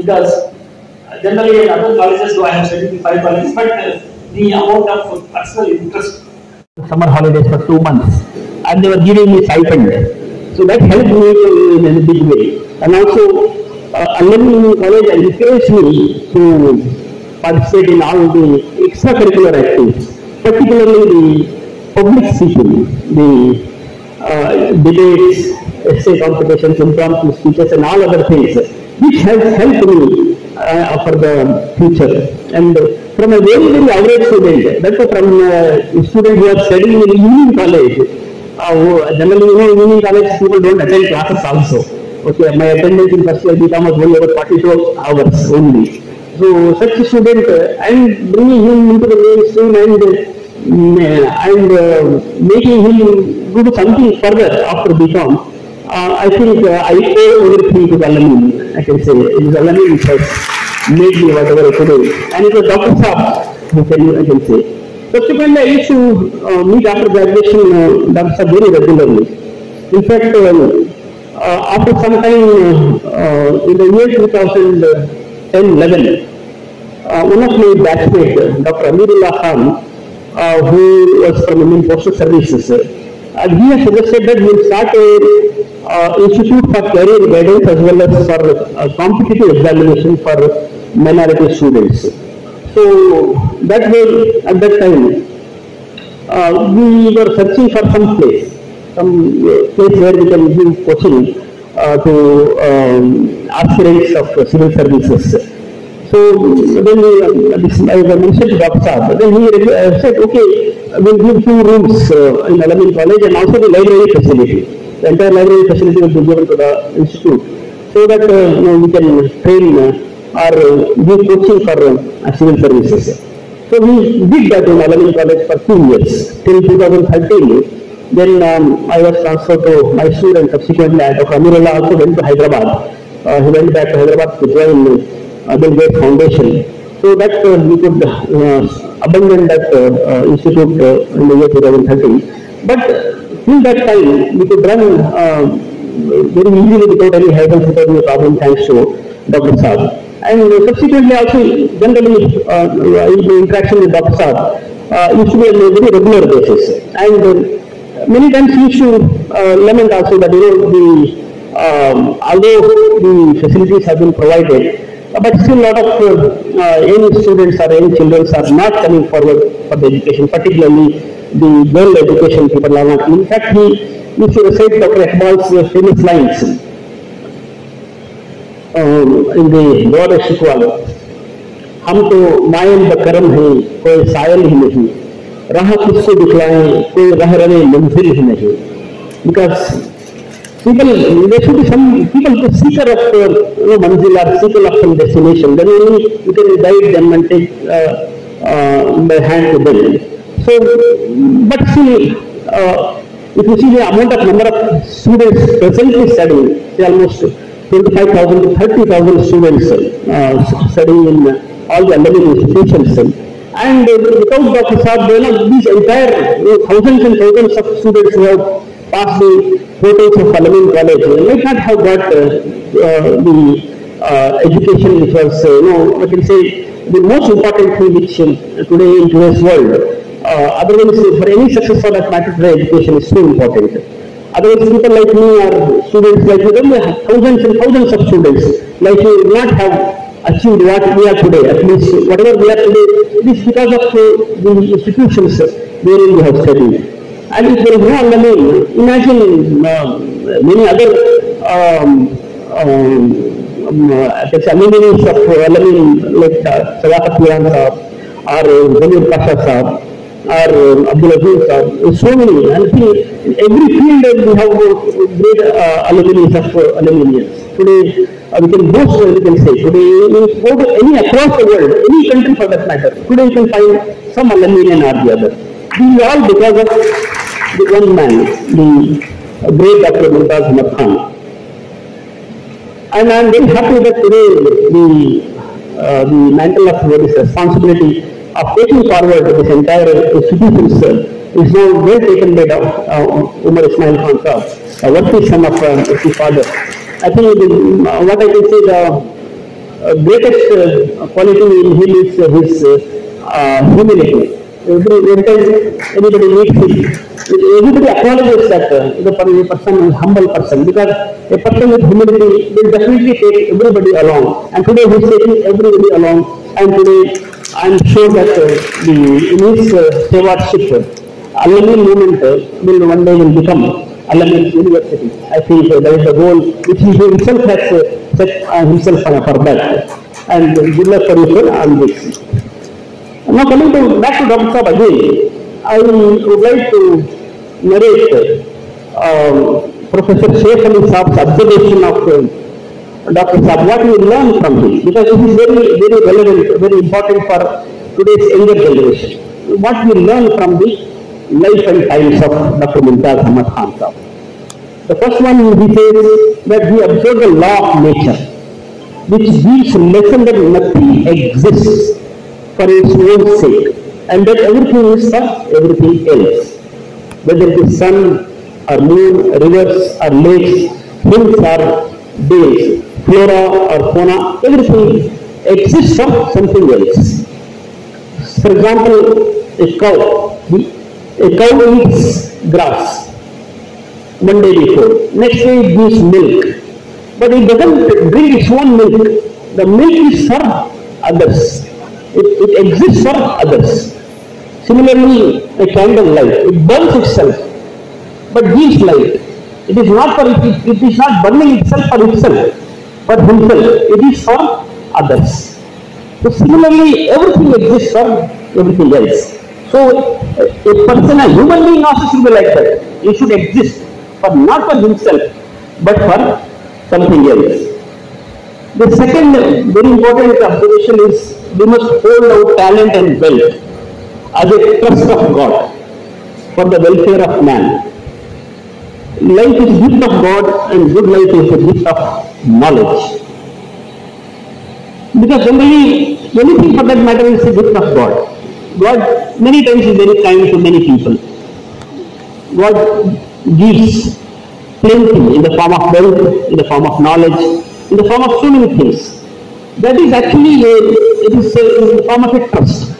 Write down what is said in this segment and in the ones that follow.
because generally in other colleges, though I have studied in 5 colleges, but the amount of personal interest. Summer holidays for 2 months, and they were giving me stipend. So that helped me in a big way. And also, Al-Ameen college encouraged me to participate in all the extracurricular activities, particularly the public speaking, the debates, essay competitions, impromptu speeches, and all other things, which has helped me for the future. And from a very, very average student, that was from a student who was studying in evening college. Generally, evening college people don't attend classes also. Okay, my attendance in first year BCom was only about 42 hours only. So such a student, and bringing him into the mainstream and making him do something further after BCom, I think I owe everything to Al-Ameen, I can say. It is Al-Ameen which has made me whatever I could do. And it was Dr. Saab who I can say. Subsequently, I used to meet after graduation Dr. Saab very regularly. In fact, after some time in the year 2010-11, one of my batchmates, Dr. Amirullah Khan, who was from Indian Postal Services, he has suggested that we will start an institute for career guidance as well as for competitive examination for minority students. So that way, at that time, we were searching for some place where we can give coaching to aspirants of civil services. So then I mentioned to Dr. Saab, then he said, okay, we'll give 2 rooms in Al-Ameen college and also the library facility. The entire library facility will be given to the institute so that we can train or give coaching for civil services. So we did that in Al-Ameen college for 2 years till 2013. Then I was transferred to my student subsequently. Dr. Amirullah also went to Hyderabad. He went back to Hyderabad to join Bill Gates Foundation. So that we could abandon that institute in the year 2013. But till that time, we could run very easily without any hurdles, without any problem, thanks to Dr. Saab. And subsequently also, generally, the interaction with Dr. Saab used to be on a very regular basis. And many times he used to lament also that, although the facilities have been provided, but still a lot of young students or young children are not coming forward for the education, particularly the girl education people are not. In fact, he used to recite Dr. Iqbal's famous lines in the God of Shikwa. हम तो मायल buckram हैं, कोई soil ही नहीं, राह किससे दिखलाएं, कोई रह रहे मंजिल ही नहीं. Because there should be some people who seeker of manzil or seeker of some destination. Then only you can guide them and take by hand to them. So, but still, if you see the amount of number of students presently studying, say almost 25,000 to 30,000 students studying in all the Al-Ameen institutions. And without Dr. Saab, these entire thousands and thousands of students who have passed the portals of Al-Ameen college might not have got the education which was, I can say, the most important thing which today in today's world. Otherwise, for any success for that matter, today education is so important. Otherwise, people like me or students like me, there are thousands and thousands of students like you would not have achieved what we are today. At least whatever we are today, it is because of the institutions wherein we have studied. And if there is no Al-Ameen, imagine many other alumni of Al-Ameen like Sadaqat Miran Saab or Zamir Pasha Saab or Abdul Aziz Saab, so many. And in every field we have great alumni of Al-Ameenians. Today we can boast, we can say, today you go to any across the world, any country for that matter, today you can find some Al-Ameenian or the other. These are all because of the one man, the great Dr. Mumtaz Khan. And I am very happy that today the mantle of this responsibility of taking forward this entire institution is now well taken by Umar Ismail Khan Saab, a worthy son of his father. I think what I can say, greatest quality in him is his humility. Every time anybody meets him, everybody acknowledges that the person is a humble person, because a person with humility will definitely take everybody along. And today he is taking everybody along. And today I am sure that in his stewardship, Al-Ameen movement will one day will become Al-Ameen University. I think that is the goal which he himself has set himself for that. And good luck for you, sir, on this. Now coming back to Dr. Saab again, I would like to narrate Professor Sheikh Ali Saab's observation of Dr. Saab, what we learn from him, because it is very, very relevant, very important for today's younger generation. What we learn from the life and times of Dr. Mumtaz Ahmed Khan Saab. The first one, he says that he observed the law of nature, which gives lesson that nothing exists for its own sake, and that everything is for everything else. Whether it is sun or moon, rivers or lakes, hills or dales, flora or fauna, everything exists for something else. For example, a cow eats grass one day before, next day it gives milk, but it doesn't drink its own milk. The milk is for others. It exists for others. Similarly, a candle light, it burns itself, but gives light. It is not burning itself for itself, for himself. It is for others. So similarly, everything exists for everything else. So a person, a human being also should be like that. He should exist not for himself, but for something else. The second very important observation is we must hold our talent and wealth as a trust of God for the welfare of man. Life is a gift of God, and good life is a gift of knowledge. Because generally, anything for that matter is a gift of God. God many times is very kind to many people. God gives plenty in the form of wealth, in the form of knowledge, in the form of so many things. That is actually it is in the form of a trust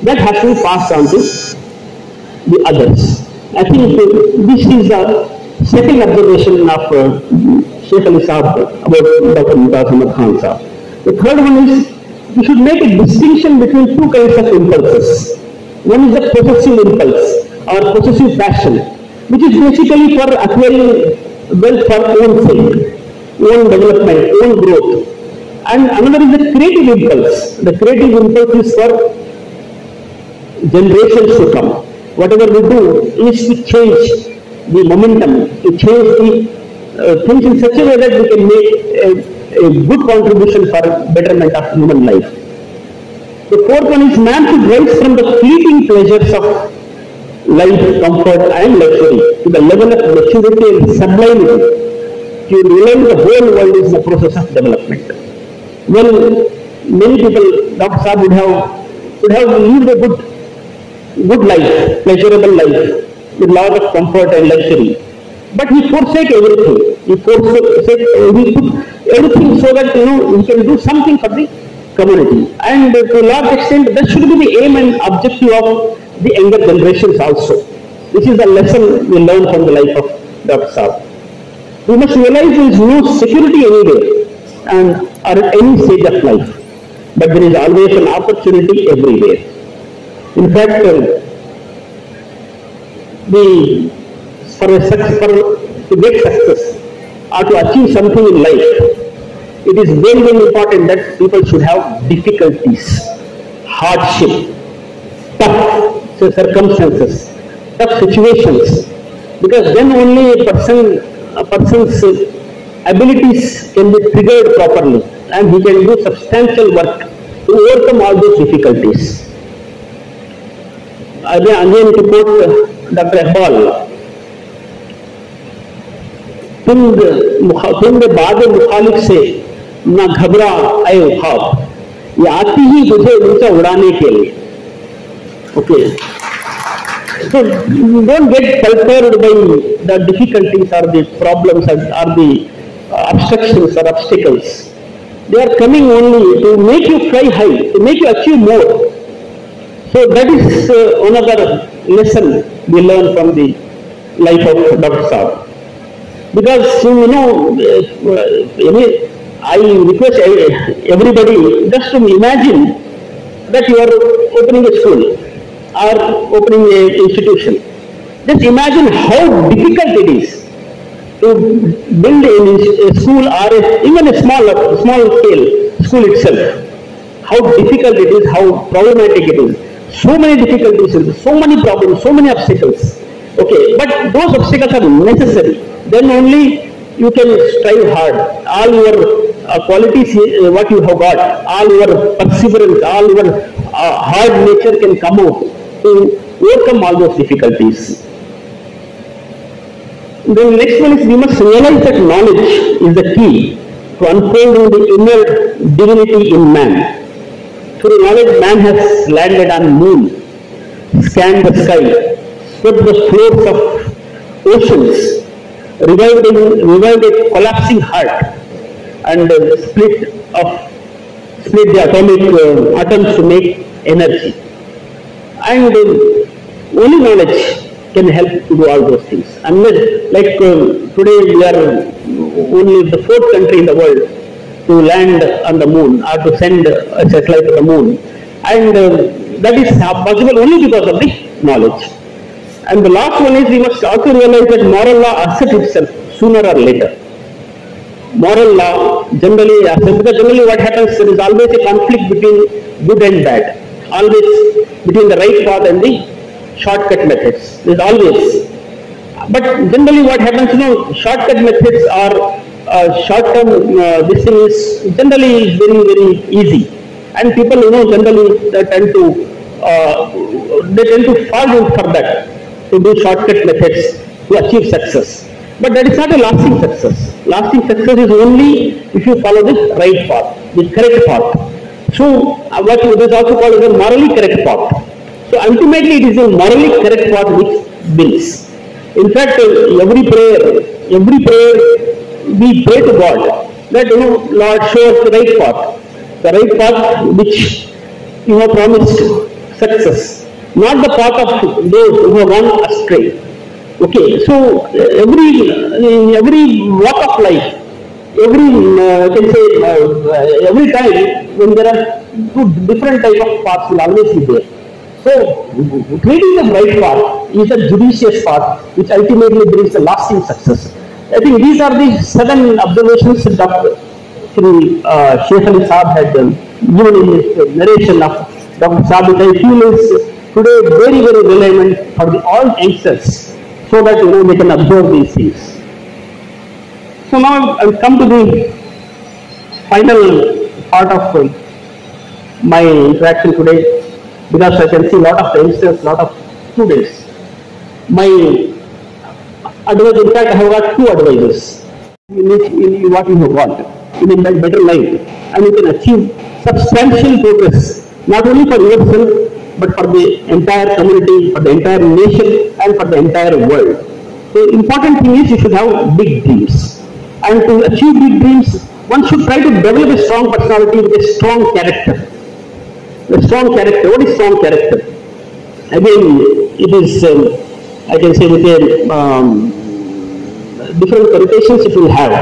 that has to be passed on to the others. I think this is the second observation of Sheikh Ali Saab about Dr. Mumtaz Ahmed Khan Saab. The third one is we should make a distinction between two kinds of impulses. One is the possessive impulse or possessive passion, which is basically for acquiring wealth for own sake, own development, own growth. And another is the creative impulse. The creative impulse is for generations to come. Whatever we do is to change the momentum, to change the things in such a way that we can make a good contribution for betterment of human life. The fourth one is man should rise from the fleeting pleasures of life, comfort and luxury to the level of maturity and sublimity to realize the whole world is in the process of development. Well, many people, Dr. Saab would have lived a good life, pleasurable life, with a lot of comfort and luxury. But he forsake everything. He took everything so that he can do something for the community. And to a large extent, that should be the aim and objective of the younger generations also. This is a lesson we learn from the life of Dr. Saab. We must realize there is no security anywhere and or at any stage of life, but there is always an opportunity everywhere. In fact, to get success or to achieve something in life, it is very, very important that people should have difficulties, hardship, tough circumstances, tough situations, because then only a person's abilities can be triggered properly and he can do substantial work to overcome all those difficulties. Again to quote Dr. Iqbal, तुम बाद मुखालिफ से ना घबरा आए ख्वाब, ये आती ही तुझे ऊंचा उड़ाने के लिए. Okay, so don't get perturbed by the difficulties or the problems or the obstructions or obstacles. They are coming only to make you fly high, to make you achieve more. So that is another lesson we learn from the life of Dr. Saab. Because I request everybody just to imagine that you are opening a school or opening an institution. Just imagine how difficult it is to build a school or even a small scale school itself. How difficult it is, how problematic it is. So many difficulties, so many problems, so many obstacles. Okay, but those obstacles are necessary. Then only you can strive hard. All your qualities, what you have got, all your perseverance, all your hard nature can come out to overcome all those difficulties. The next one is we must realize that knowledge is the key to unfolding the inner divinity in man. Through knowledge, man has landed on moon, scanned the sky, swept the floors of oceans, revived a collapsing heart, and split the atomic atoms to make energy. And only knowledge can help to do all those things. Unless, like today we are only the fourth country in the world to land on the moon or to send a satellite to the moon. And that is possible only because of the knowledge. And the last one is we must also realize that moral law asserts itself sooner or later. Moral law generally asserts, because generally what happens, there is always a conflict between good and bad. Always between the right path and the shortcut methods. There is always. But generally what happens, shortcut methods are short-term, this thing is generally very, very easy. And people, generally they tend to fall for that, to do shortcut methods to achieve success. But that is not a lasting success. Lasting success is only if you follow the right path, the correct path. So what is also called as a morally correct path. So ultimately it is a morally correct path which wins. In fact, every prayer we pray to God that Lord, show us the right path which you have promised success, not the path of those who have gone astray. Okay, so every walk of life, every time when there are two different type of paths will always be there. So creating the right path is a judicious path which ultimately brings a lasting success. I think these are the 7 observations that Dr. Sheikh Ali Saab had given in his narration of Dr. Saab, which I feel is today very, very relevant for all youngsters, so that they can observe these things. So now I will come to the final part of my interaction today, because I can see a lot of youngsters, lot of students. My advice, in fact, I have got 2 advices in what you have got in a better life, and you can achieve substantial progress not only for yourself but for the entire community, for the entire nation, and for the entire world. The important thing is you should have big dreams, and to achieve big dreams, one should try to develop a strong personality with a strong character. A strong character. What is strong character? Again, it is I can say with a different connotations it will have.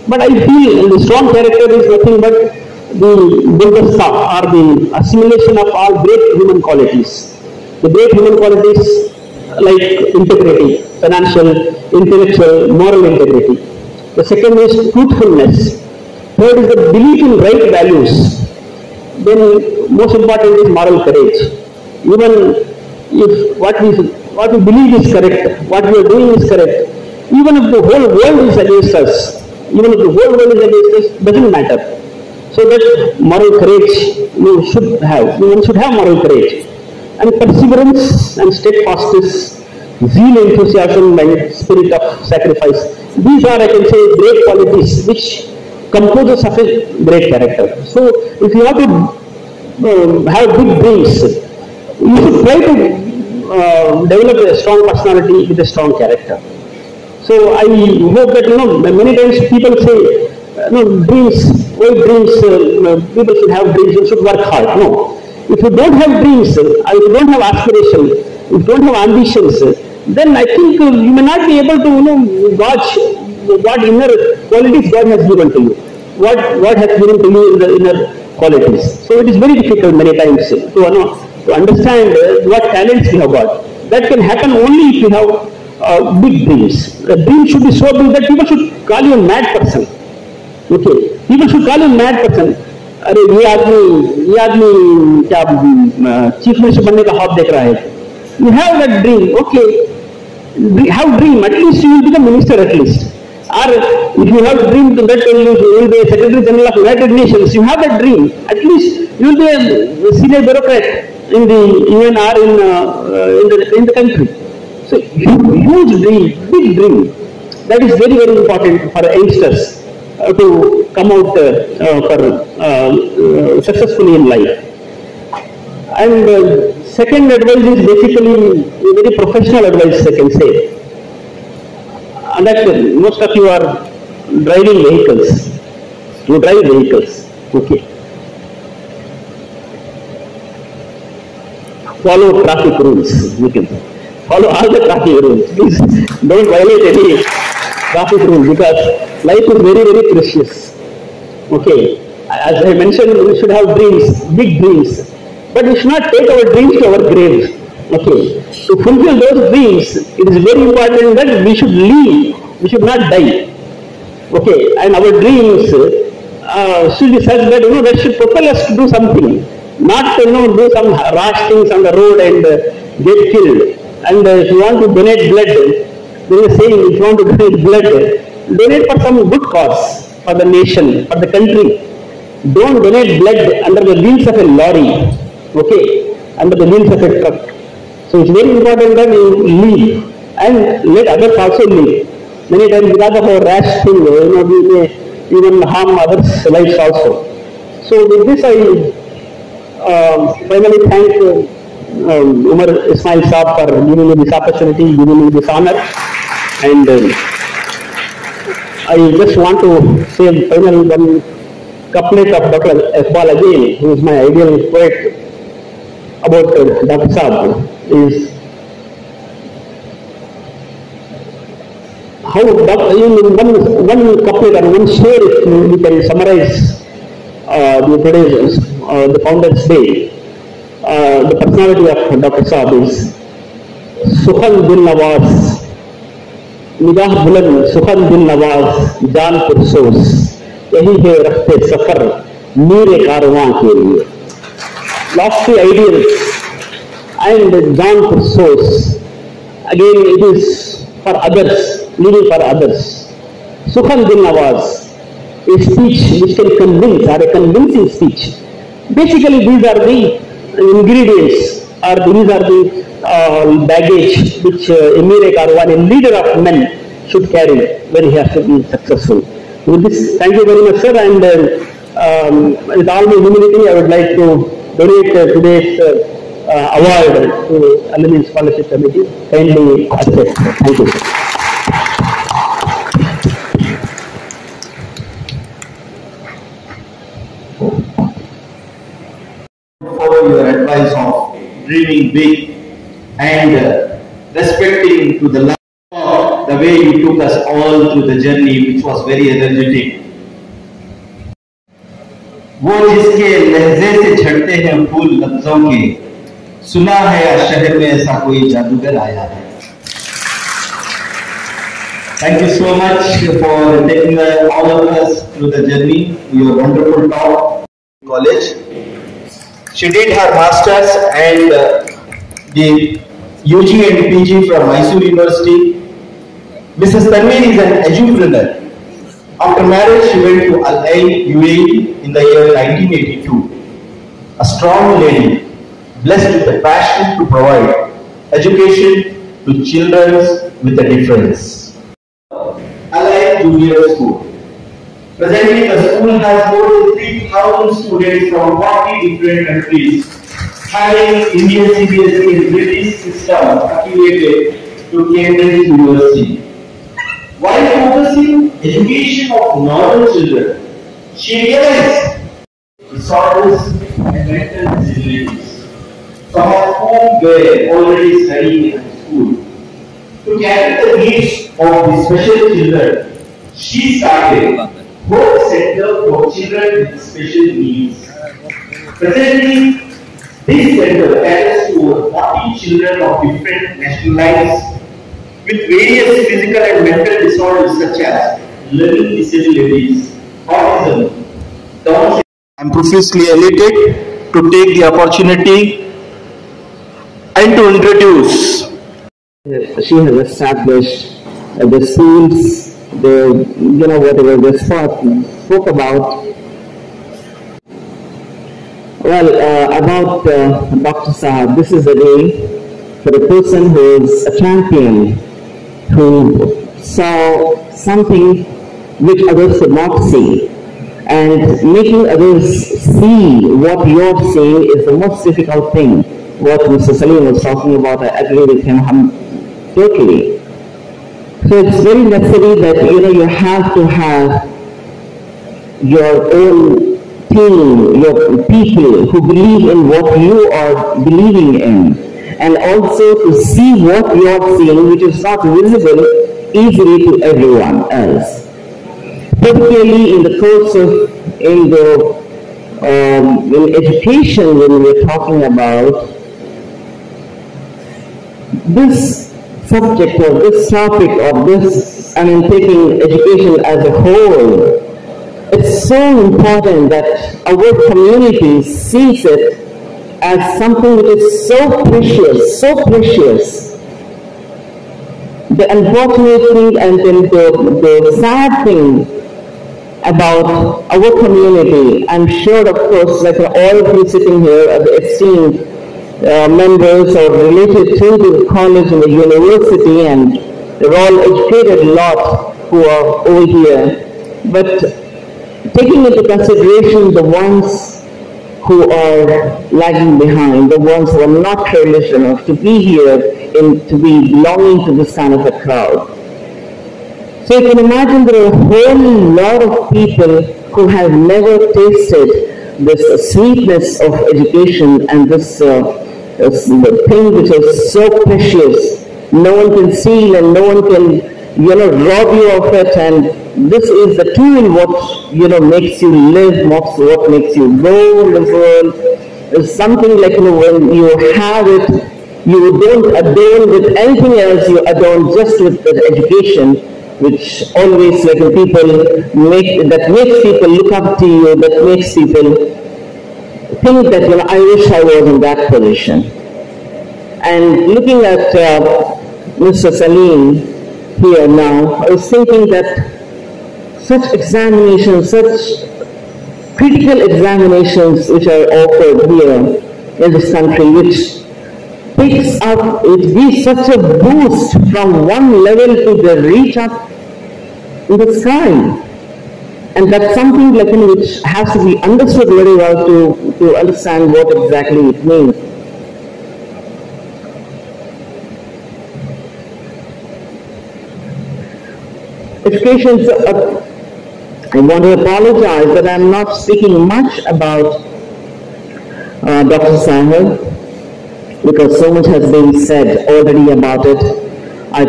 But I feel the strong character is nothing but the Buddhasta, or the assimilation of all great human qualities. The great human qualities like integrity, financial, intellectual, moral integrity. The second is truthfulness. Third is the belief in right values. Then most important is moral courage. Even if what we believe is correct, what we are doing is correct, even if the whole world is against us, doesn't matter. So that moral courage one should have moral courage. And perseverance and steadfastness, zeal, enthusiasm, and spirit of sacrifice. These are, I can say, great qualities which composes of a great character. So if you have to have big dreams, you should try to develop a strong personality with a strong character. So I hope that many times people say dreams oh, dreams, people should have dreams, you should work hard. No. If you don't have dreams, if you don't have aspirations, if you don't have ambitions, then I think you may not be able to gauge what inner qualities God has given to you, what has given to you in the inner qualities. So it is very difficult many times to understand what talents we have got. That can happen only if you have big dreams. The dream should be so big that people should call you a mad person. Okay, people should call you a mad person. अरे ये आदमी क्या chief minister बनने का ख्वाब देख रहा है. You have that dream, okay. Have dream. At least you will become minister at least. Or if you have a dream that you will be a Secretary General of United Nations, you have that dream. At least you will be a senior bureaucrat in the UN or in the country. So huge dream, big dream. That is very, very important for youngsters to come out successfully in life. And second advice is basically a very professional advice, I can say. And that most of you are driving vehicles. You drive vehicles. Okay. Follow traffic rules. You can follow all the traffic rules. Please don't violate any traffic rules because life is very, very precious. Okay. As I mentioned, we should have dreams, big dreams. But we should not take our dreams to our graves. Okay. To fulfill those dreams, it is very important that we should live. We should not die. Okay. And our dreams should be such that that should propel us to do something. Not do some rash things on the road and get killed. And if you want to donate blood, there is a saying: if you want to donate blood, donate for some good cause, for the nation, for the country. Don't donate blood under the wheels of a lorry. Okay, under the wheels of a truck. So it's very important that you live and let others also live. Many times because of our rash thing, we may even harm others' lives also. So with this, I finally thank Umar Ismail Saab for giving me this opportunity, giving me this honor. And I just want to say finally one couplet of Dr. Iqbal again, who is my ideal poet, about Dr. Saab is how in one couplet or one share we can summarize the Founders Day. The personality of Dr. Saab is Sukhan Dil Nawaz, Nigah Buland, Sukhan Dil Nawaz, Jaan Pursos, Yahi hai Rakhte Safar, Mere Karwan ke liye. Lofty ideals and Jaan Pursos. Again, it is for others, living for others. Sukhan Dil Nawaz, a speech which can convince, or a convincing speech. Basically, these are the ingredients, or these are the baggage which Emir Karwan, a leader of men, should carry when he has to be successful. With this, thank you very much, sir. And with all my humility, I would like to donate today's award to Al-Ameen Scholarship Committee. Kindly accept. Thank you. Follow your advice of dreaming big and respecting to the love, the way you took us all through the journey, which was very energetic. वो जिसके लहजे से झड़ते हैं फूल लफ्जों के, सुना है या शहर में ऐसा कोई जादूगर आया है. Thank you so much for taking all of us through the journey. Your wonderful talk. College. She did her masters and the UG and PG from Mysore University. Mrs. Tanveer is an edupreneur. After marriage, she went to Al-Ameen, UAE in the year 1982. A strong lady, blessed with the passion to provide education to children with a difference. Al-Ameen Junior School. Presently, the school has more than 3,000 students from 40 different countries, having Indian CBSE and British system affiliated to Cambridge University. While focusing education of northern children, She realized disorders and mental disabilities, some of whom were already studying at school. To cater the needs of the special children, she started Hope Center for Children with Special Needs. Presently, this center caters to over 40 children of different nationalities with various physical and mental disorders such as learning disabilities, autism, Down syndrome. I am profusely elated to take the opportunity and to introduce. She has established the schools, whatever the spoke about. Well, about Dr. Saab, this is a day for a person who is a champion, who saw something which others could not see. And making others see what you're seeing is the most difficult thing. What Mr. Saleem was talking about, I agree with him totally. So it's very necessary that you have to have your own team, your people who believe in what you are believing in, and also to see what you are seeing, which is not visible easily to everyone else. Particularly in the course of in education, when we are talking about this subject or this topic or this, taking education as a whole, it's so important that our community sees it as something which is so precious, so precious. The unfortunate thing and then the sad thing about our community, I'm sure, of course, like all of you sitting here are the esteemed members or related to the college and the university, and they're all educated a lot who are over here. But taking into consideration the ones who are lagging behind, the ones who are not privileged enough to be here, to be belonging to this kind of a crowd. So you can imagine there are a whole lot of people who have never tasted this sweetness of education and this thing which is so precious. No one can steal and no one can, rob you of it, and this is the tool what, makes you live, what makes you go in the world. It's something like, when you have it, you don't adorn with anything else, you adorn just with the education, which always that makes people look up to you, that makes people think that, I wish I was in that position. And looking at Mr. Saleem here now, I was thinking that such examinations, such critical examinations which are offered here in this country, which picks up, it gives such a boost from one level to the reach up in the sky. And that's something which has to be understood very well to understand what exactly it means. Education, I want to apologize that I'm not speaking much about Dr. Sahib, because so much has been said already about it. I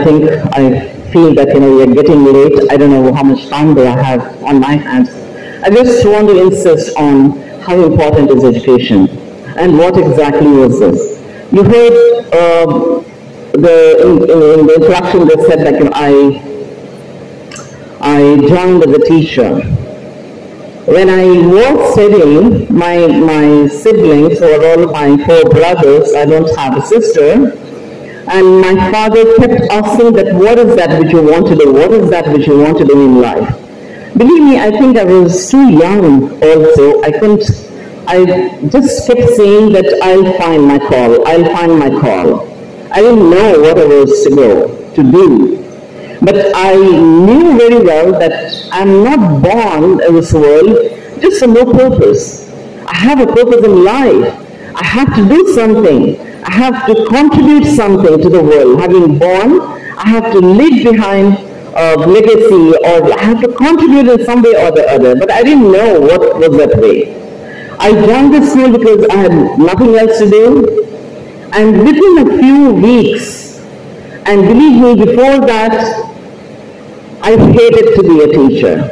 feel that we are getting late. I don't know how much time do I have on my hands. I just want to insist on how important is education and what exactly is this. You heard in the introduction they said that I joined as a teacher. When I was studying, my siblings, or all my 4 brothers, I don't have a sister, and my father kept asking that what is that which you want to do, what is that which you want to do in life. Believe me, I think I was too young also. I just kept saying that I'll find my call, I'll find my call. I didn't know what I was to do. But I knew very well that I'm not born in this world just for no purpose. I have a purpose in life. I have to do something. I have to contribute something to the world. Having born, I have to leave behind legacy, or I have to contribute in some way or the other, but I didn't know what was that way. I joined the school because I had nothing else to do, and within a few weeks, and believe me, before that, I hated to be a teacher.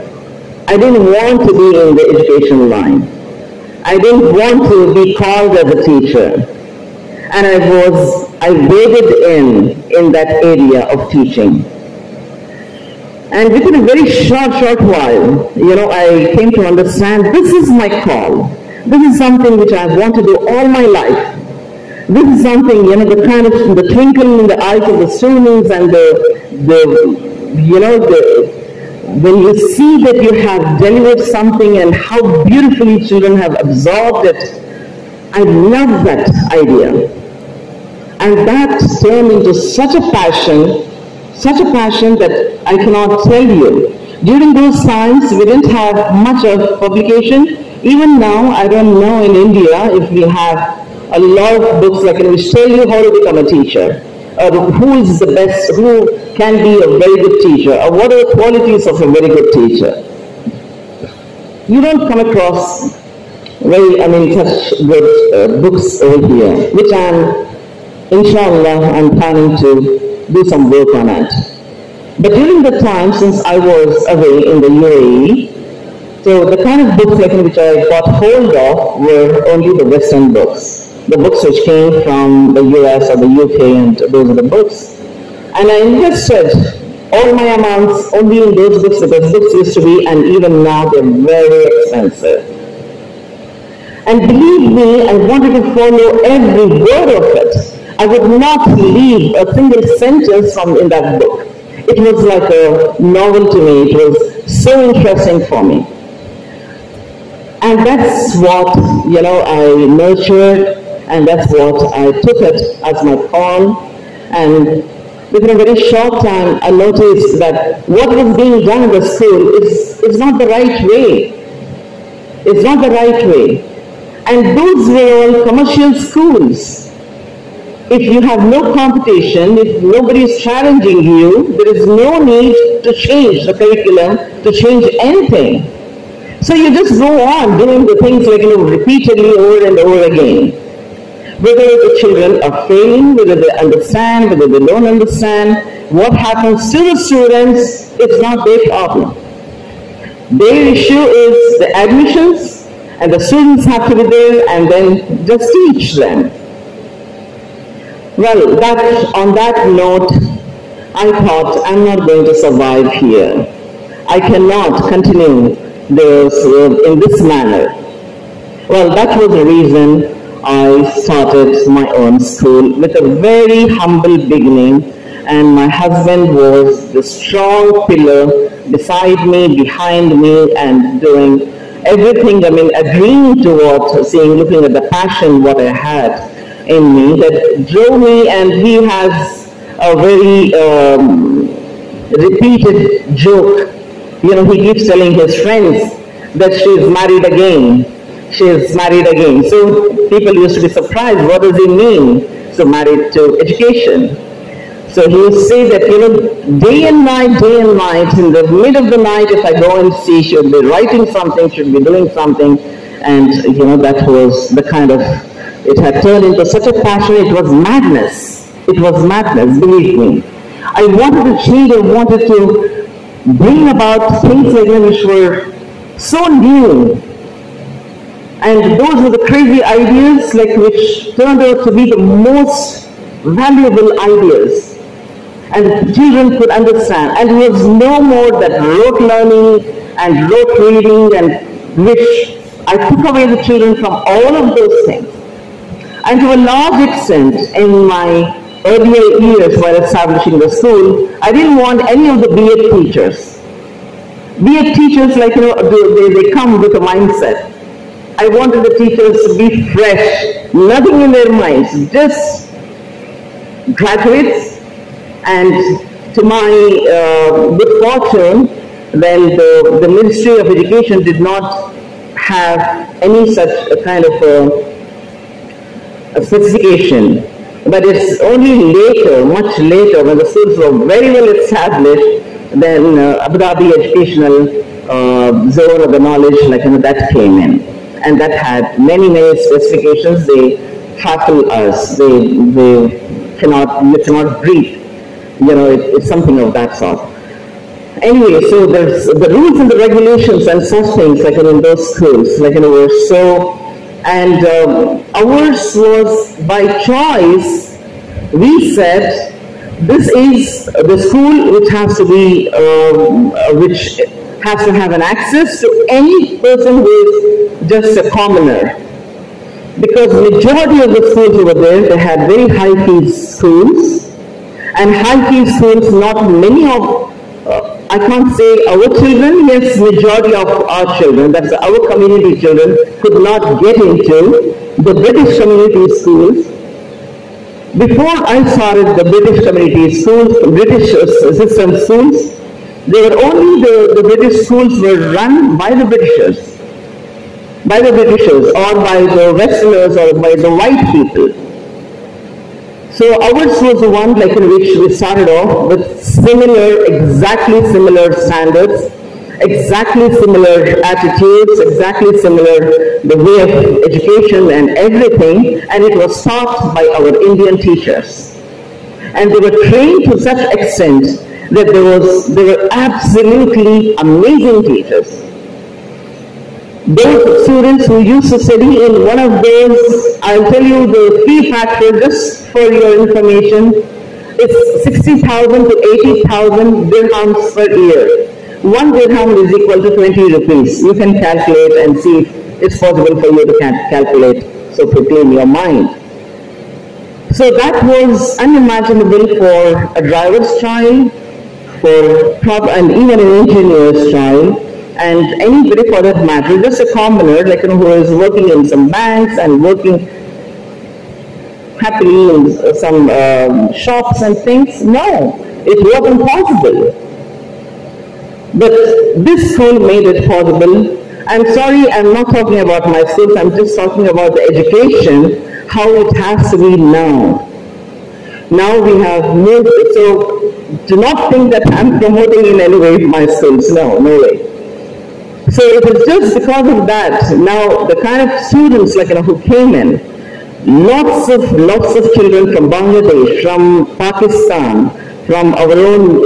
I didn't want to be in the education line. I didn't want to be called as a teacher. And I waded in that area of teaching. And within a very short while, I came to understand this is my call. This is something which I want to do all my life. This is something, the kind of the twinkle in the eyes of the students, and when you see that you have delivered something and how beautifully children have absorbed it, I love that idea. And that turned into such a passion that I cannot tell you. During those times, we didn't have much of publication. Even now, I don't know in India if we have a lot of books like which tell you how to become a teacher, or who is the best, who can be a very good teacher, or what are the qualities of a very good teacher. You don't come across such good books over here, which inshallah, I'm planning to do some work on it. But during the time since I was away in the UAE, so the kind of books which I got hold of were only the Western books. The books which came from the US or the UK, and those are the books. And I invested all my amounts only in those books, because books used to be, and even now they're very expensive. And believe me, I wanted to follow every word of it. I would not leave a single sentence from in that book. It was like a novel to me. It was so interesting for me. And that's what, I nurtured, and that's what I took it as my call. And within a very short time, I noticed that what was being done in the school is not the right way. It's not the right way. And those were all commercial schools. If you have no competition, if nobody is challenging you, there is no need to change the curriculum, to change anything. So you just go on doing the things repeatedly over and over again. Whether the children are failing, whether they understand, whether they don't understand, what happens to the students, it's not their problem. Their issue is the admissions, and the students have to be there, and then just teach them. Well, on that note, I thought I'm not going to survive here. I cannot continue this in this manner. Well, that was the reason I started my own school with a very humble beginning, and my husband was the strong pillar beside me, behind me, and doing everything, agreeing to looking at the passion what I had in me that drove me. And he has a very repeated joke. He keeps telling his friends that she's married again. She's married again. So people used to be surprised, what does he mean? So married to education. So he would say that, day and night, in the middle of the night, if I go and see, she would be writing something, she would be doing something. And, that was the kind of, it had turned into such a passion, it was madness. It was madness, believe me. I wanted to change, I wanted to bring about things which were so new. And those were the crazy ideas which turned out to be the most valuable ideas. And children could understand. And it was no more that rote learning and rote reading, and which I took away the children from all of those things. And to a large extent, in my earlier years while establishing the school, I didn't want any of the B.Ed teachers. B.Ed teachers, they come with a mindset. I wanted the teachers to be fresh, nothing in their minds, just graduates. And to my good fortune, then the Ministry of Education did not have any such a kind of a specification But it's only later, much later, when the schools were very well established, then Abu Dhabi educational zone of the knowledge, that came in. And that had many, many specifications. They tackle us. They cannot breathe. It's something of that sort. Anyway, so there's the rules and the regulations and such things, in those schools, were so. And ours was by choice. We said, this is the school which has to be, which has to have an access to any person who is just a commoner. Because majority of the schools over there, they had very high fees schools. And high fees schools, not many of, I can't say our children, yes, majority of our children, that's our community children, could not get into the British community schools. Before I started the British community schools, British system schools, they were only the British schools were run by the Britishers. Or by the Westerners or by the white people. So ours was the one in which we started off with exactly similar standards, exactly similar attitudes, exactly similar the way of education and everything, and it was taught by our Indian teachers. And they were trained to such extent that they were absolutely amazing teachers. Those students who used to study in one of those, I'll tell you the fee factor just for your information, it's 60,000 to 80,000 dirhams per year. 1 dirham is equal to 20 rupees. You can calculate and see if it's possible for you to calculate so quickly in your mind. So that was unimaginable for a driver's child, and even an engineer's child. And anybody for that matter, just a commoner, who is working in some banks and working happily in some shops and things. No, it wasn't possible. But this school made it possible. I'm sorry, I'm not talking about my schools, I'm just talking about the education, how it has to be now. Now we have moved, so do not think that I'm promoting in any way my schools. No, no way. So it was just because of that. Now the kind of students who came in, lots of children from Bangladesh, from Pakistan, from our own,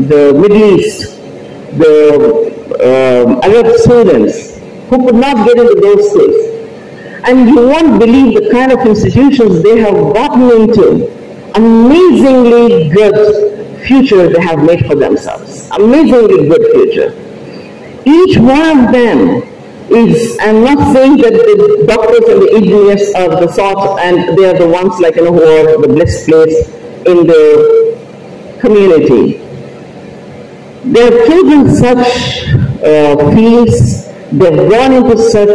the Middle East, the Arab students who could not get into those schools. And you won't believe the kind of institutions they have gotten into. Amazingly good future they have made for themselves. Amazingly good future. Each one of them is, I'm not saying that the doctors and the engineers are the sort and they are the ones who are the blessed place in the community. They have chosen such fields, they've gone into such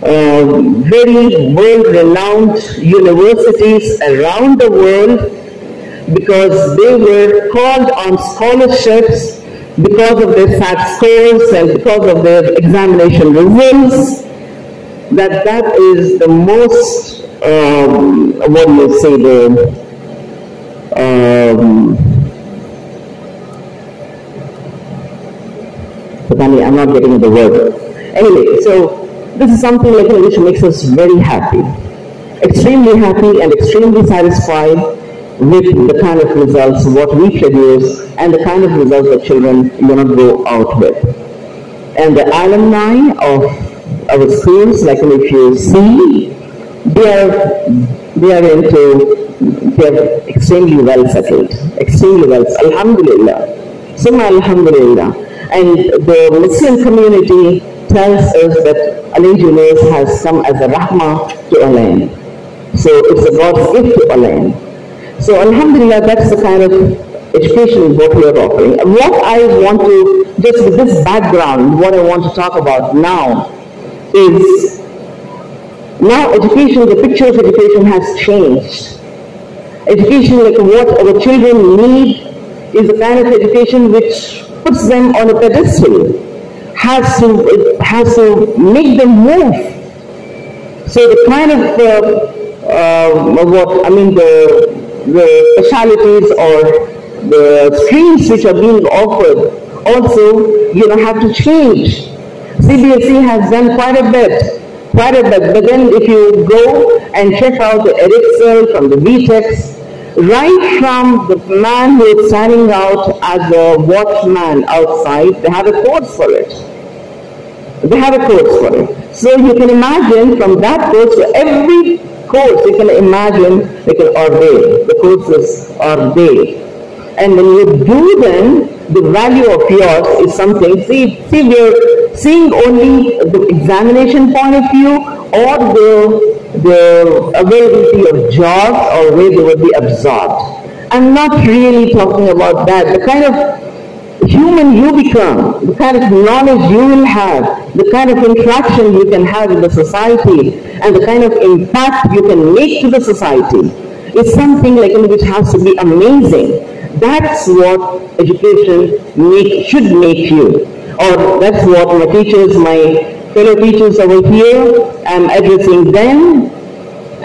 very world-renowned universities around the world because they were called on scholarships because of their SAT scores and because of their examination results. That is the most, what do you say, I'm not getting the word. Anyway, so this is something which makes us very happy. Extremely happy and extremely satisfied with the kind of results what we produce and the kind of results that children go out with. And the alumni of our schools, if you see, they are extremely well settled, extremely well, alhamdulillah, summa alhamdulillah. And the Muslim community tells us that Al-Ameen has come as a rahmah to Al-Ameen. So it's a God's gift to Al-Ameen. So alhamdulillah, that's the kind of education what we are offering. And what I want to, just with this background, what I want to talk about now is, now education, the picture of education has changed. Education what our children need is the kind of education which puts them on a pedestal, has to make them move. So the kind of the specialities or the streams which are being offered also, have to change. CBSE has done quite a bit. But then if you go and check out the Ericsson from the VTechs, right from the man who is standing out as a watchman outside, they have a course for it. So you can imagine from that course to every course, you can imagine the courses are there. And when you do them, the value of yours is something. See, we're seeing only the examination point of view or the availability of jobs or where they will be absorbed. I'm not really talking about that. The kind of human you become, the kind of knowledge you will have, the kind of interaction you can have in the society, and the kind of impact you can make to the society is something which has to be amazing. That's what education should make you. Or that's what my teachers, my fellow teachers over here, I'm addressing them.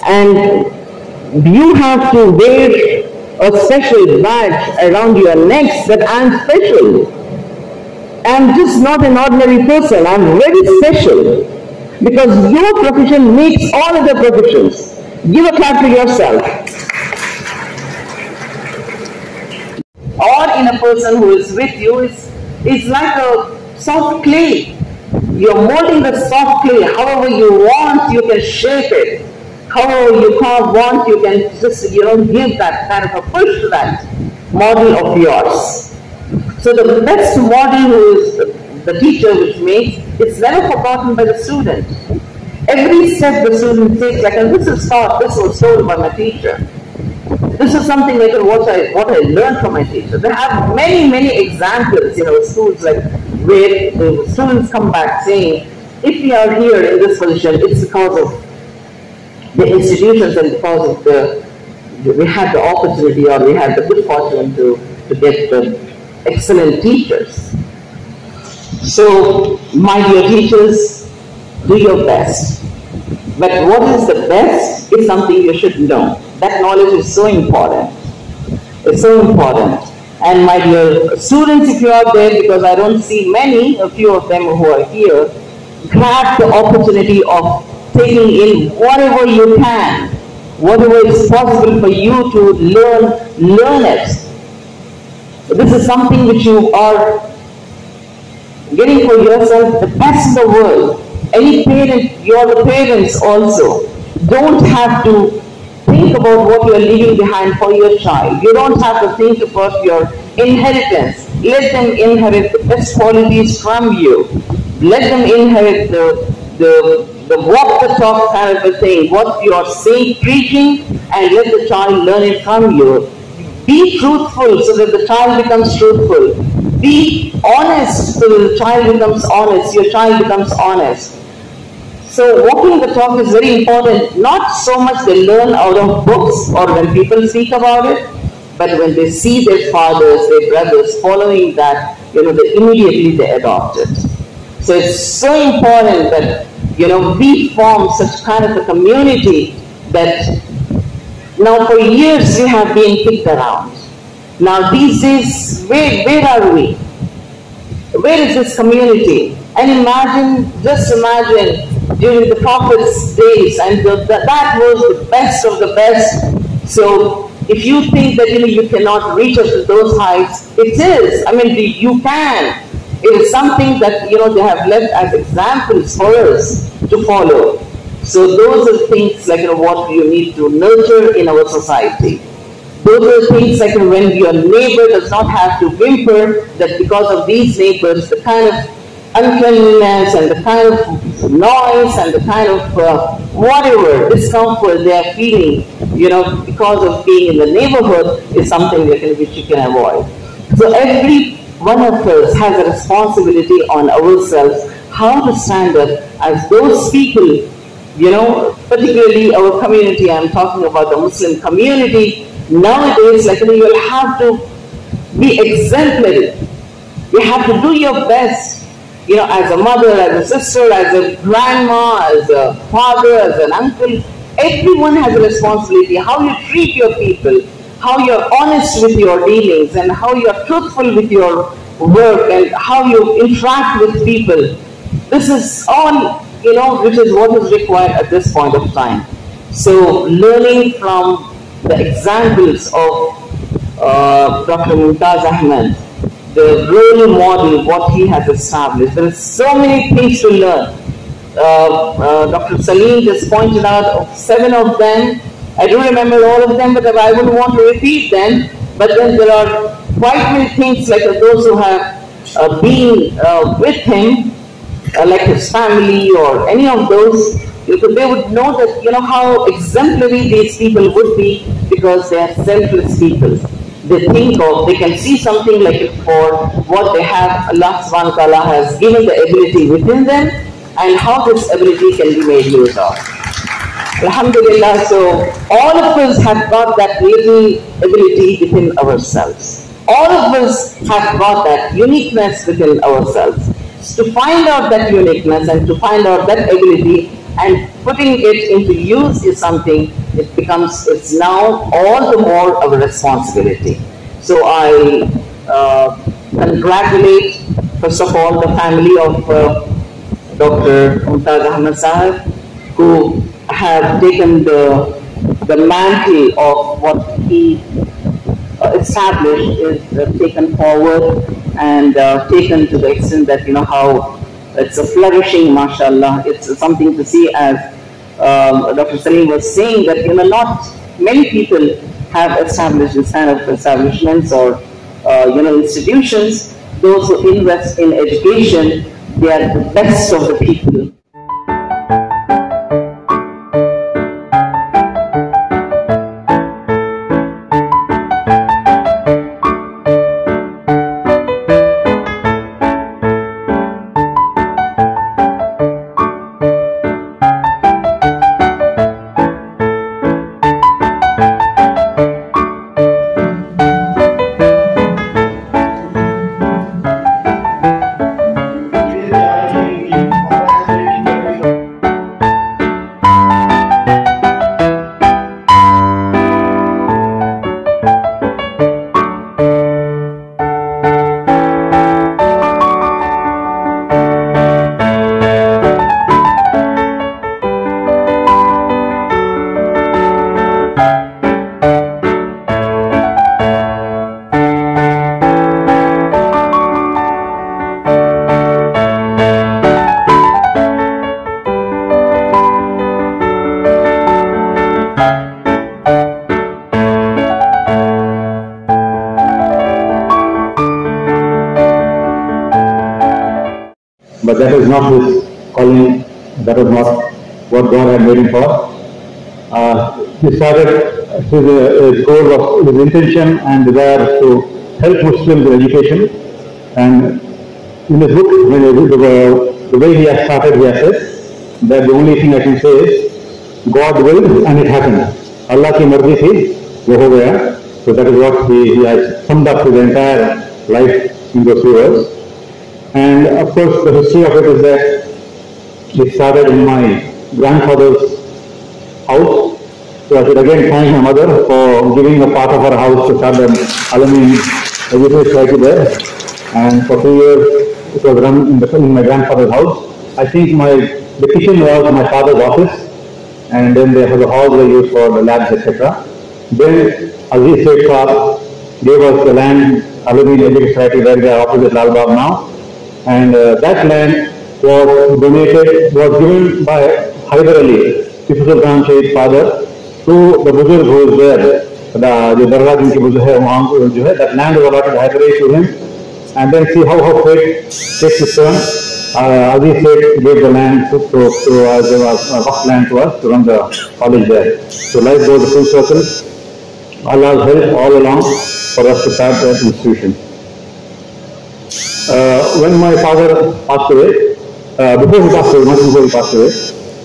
And you have to wear a special badge around your necks that I'm special. I'm just not an ordinary person. I'm very special. Because your profession makes all other professions. Give a clap to yourself. Or in a person who is with you, it's like a soft clay. You're molding the soft clay. However you want, you can shape it. However you can't want, you can just, give that kind of a push to that model of yours. So the best model who is the teacher which makes, it's never forgotten by the student. Every step the student takes, this is taught, this was told by my teacher. This is something what I learned from my teacher. They have many examples, schools where the students come back saying, if we are here in this position, it's because of the institutions and because of we had the opportunity or we had the good fortune to get the excellent teachers. So, my dear teachers, do your best. But what is the best is something you should know. That knowledge is so important. It's so important. And my dear students, if you are there, because I don't see a few of them who are here, grab the opportunity of taking in whatever you can, whatever is possible for you to learn it. So this is something which you are getting for yourself, the best in the world. Any parent, you are the parents also, don't have to think about what you are leaving behind for your child. You don't have to think about your inheritance. Let them inherit the best qualities from you. Let them inherit the walk the talk kind of a thing, what you are saying, preaching, and let the child learn it from you. Be truthful so that the child becomes truthful. Be honest so that the child becomes honest, your child becomes honest. So walking the talk is very important. Not so much they learn out of books or when people speak about it, but when they see their fathers, their brothers following that, immediately they adopt it. So it's so important that, we form such kind of a community that now for years we have been kicked around. Now these days, where are we? Where is this community? And just imagine during the Prophet's days, and that was the best of the best. So if you think that you cannot reach up to those heights, it is. You can. It is something that they have left as examples for us to follow. So those are things what you need to nurture in our society. Those are things when your neighbor does not have to whimper that because of these neighbors, the kind of uncleanliness and the kind of noise and the kind of whatever discomfort they are feeling, because of being in the neighborhood is something which you can avoid. So every one of us has a responsibility on ourselves how to stand up as those people, particularly our community. I'm talking about the Muslim community. Nowadays, you will have to be exemplary. You have to do your best, as a mother, as a sister, as a grandma, as a father, as an uncle. everyone has a responsibility. How you treat your people, how you're honest with your dealings, and how you're truthful with your work, and how you interact with people. This is all, which is what is required at this point of time. So learning from the examples of Dr. Mumtaz Ahmed, the role model, what he has established. There are so many things to learn. Dr. Saleem just pointed out 7 of them. I don't remember all of them, but I wouldn't want to repeat them. But then there are quite many things, like those who have been with him, like his family or any of those, they would know that, how exemplary these people would be, because they are selfless people. They they can see something like it for what they have. Allah subhanahu wa ta'ala has given the ability within them, and how this ability can be made use of. Alhamdulillah, so all of us have got that little ability within ourselves. All of us have got that uniqueness within ourselves. So to find out that uniqueness and to find out that ability and putting it into use is something, it's now all the more of a responsibility. So I congratulate, first of all, the family of Dr. Mumtaz Ahmed Sahib, who have taken the mantle of what he established, is taken forward and taken to the extent that, how it's a flourishing, mashallah. It's something to see, as Dr. Saleem was saying, that, not many people have established this kind of establishments or, institutions. Those who invest in education, they are the best of the people. But that is not his calling, that was not what God had made him for. He started, his goal was, his intention and desire to help Muslims in education. And in his book, the way he has started, he has said that the only thing I can say is, God willed and it happened. Allah ki marzi thi, wo ho gaya. So that is what he has summed up his entire life in those few words. And of course, the history of it is that it started in my grandfather's house. So I should again thank my mother for giving a part of her house to start the Al-Ameen education society there. And for 2 years, it was run in my grandfather's house. I think the kitchen was my father's office, and then they have a hall they used for the labs, etc. Then Aziz Sheikh Saab gave us the land, Al-Ameen Education Society, where they are opposite Lal Bagh now. And that land was donated, was given by Hyder Ali, Tipu Sultan Shahid's father, to the Buzurg who is there. The Dargah jinki Buzurg hai, that land was allotted to Hyder Ali to him. And then see how fate takes its turn. Aziz Sheikh gave the land to rough land to us to run the college there. So life goes a full circle. Allah's help all along for us to start that institution. When my father passed away, before he passed away, much before he passed away,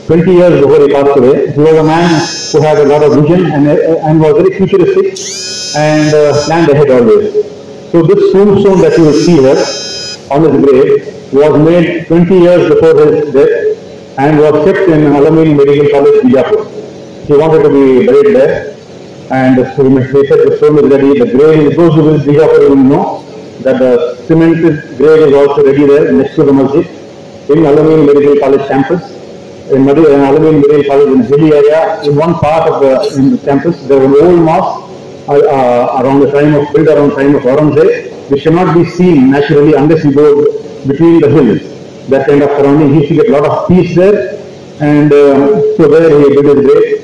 20 years before he passed away, he was a man who had a lot of vision and was very futuristic and planned ahead always. So this tombstone that you will see here on his grave was made 20 years before his death and was kept in Al-Ameen Medical College, Bijapur. he wanted to be buried there. And so he said the stone is ready, the grave, those who will Bijapur will know that the cemented grave is also ready there next to the masjid in Al-Ameen Medical College campus. In Al-Ameen Medical College in a hilly area, in one part of the campus, there was an old mosque around the time of Aurangzeb, which cannot be seen naturally unless you go between the hills. That kind of surrounding, he used to get a lot of peace there, and so there he did his grave.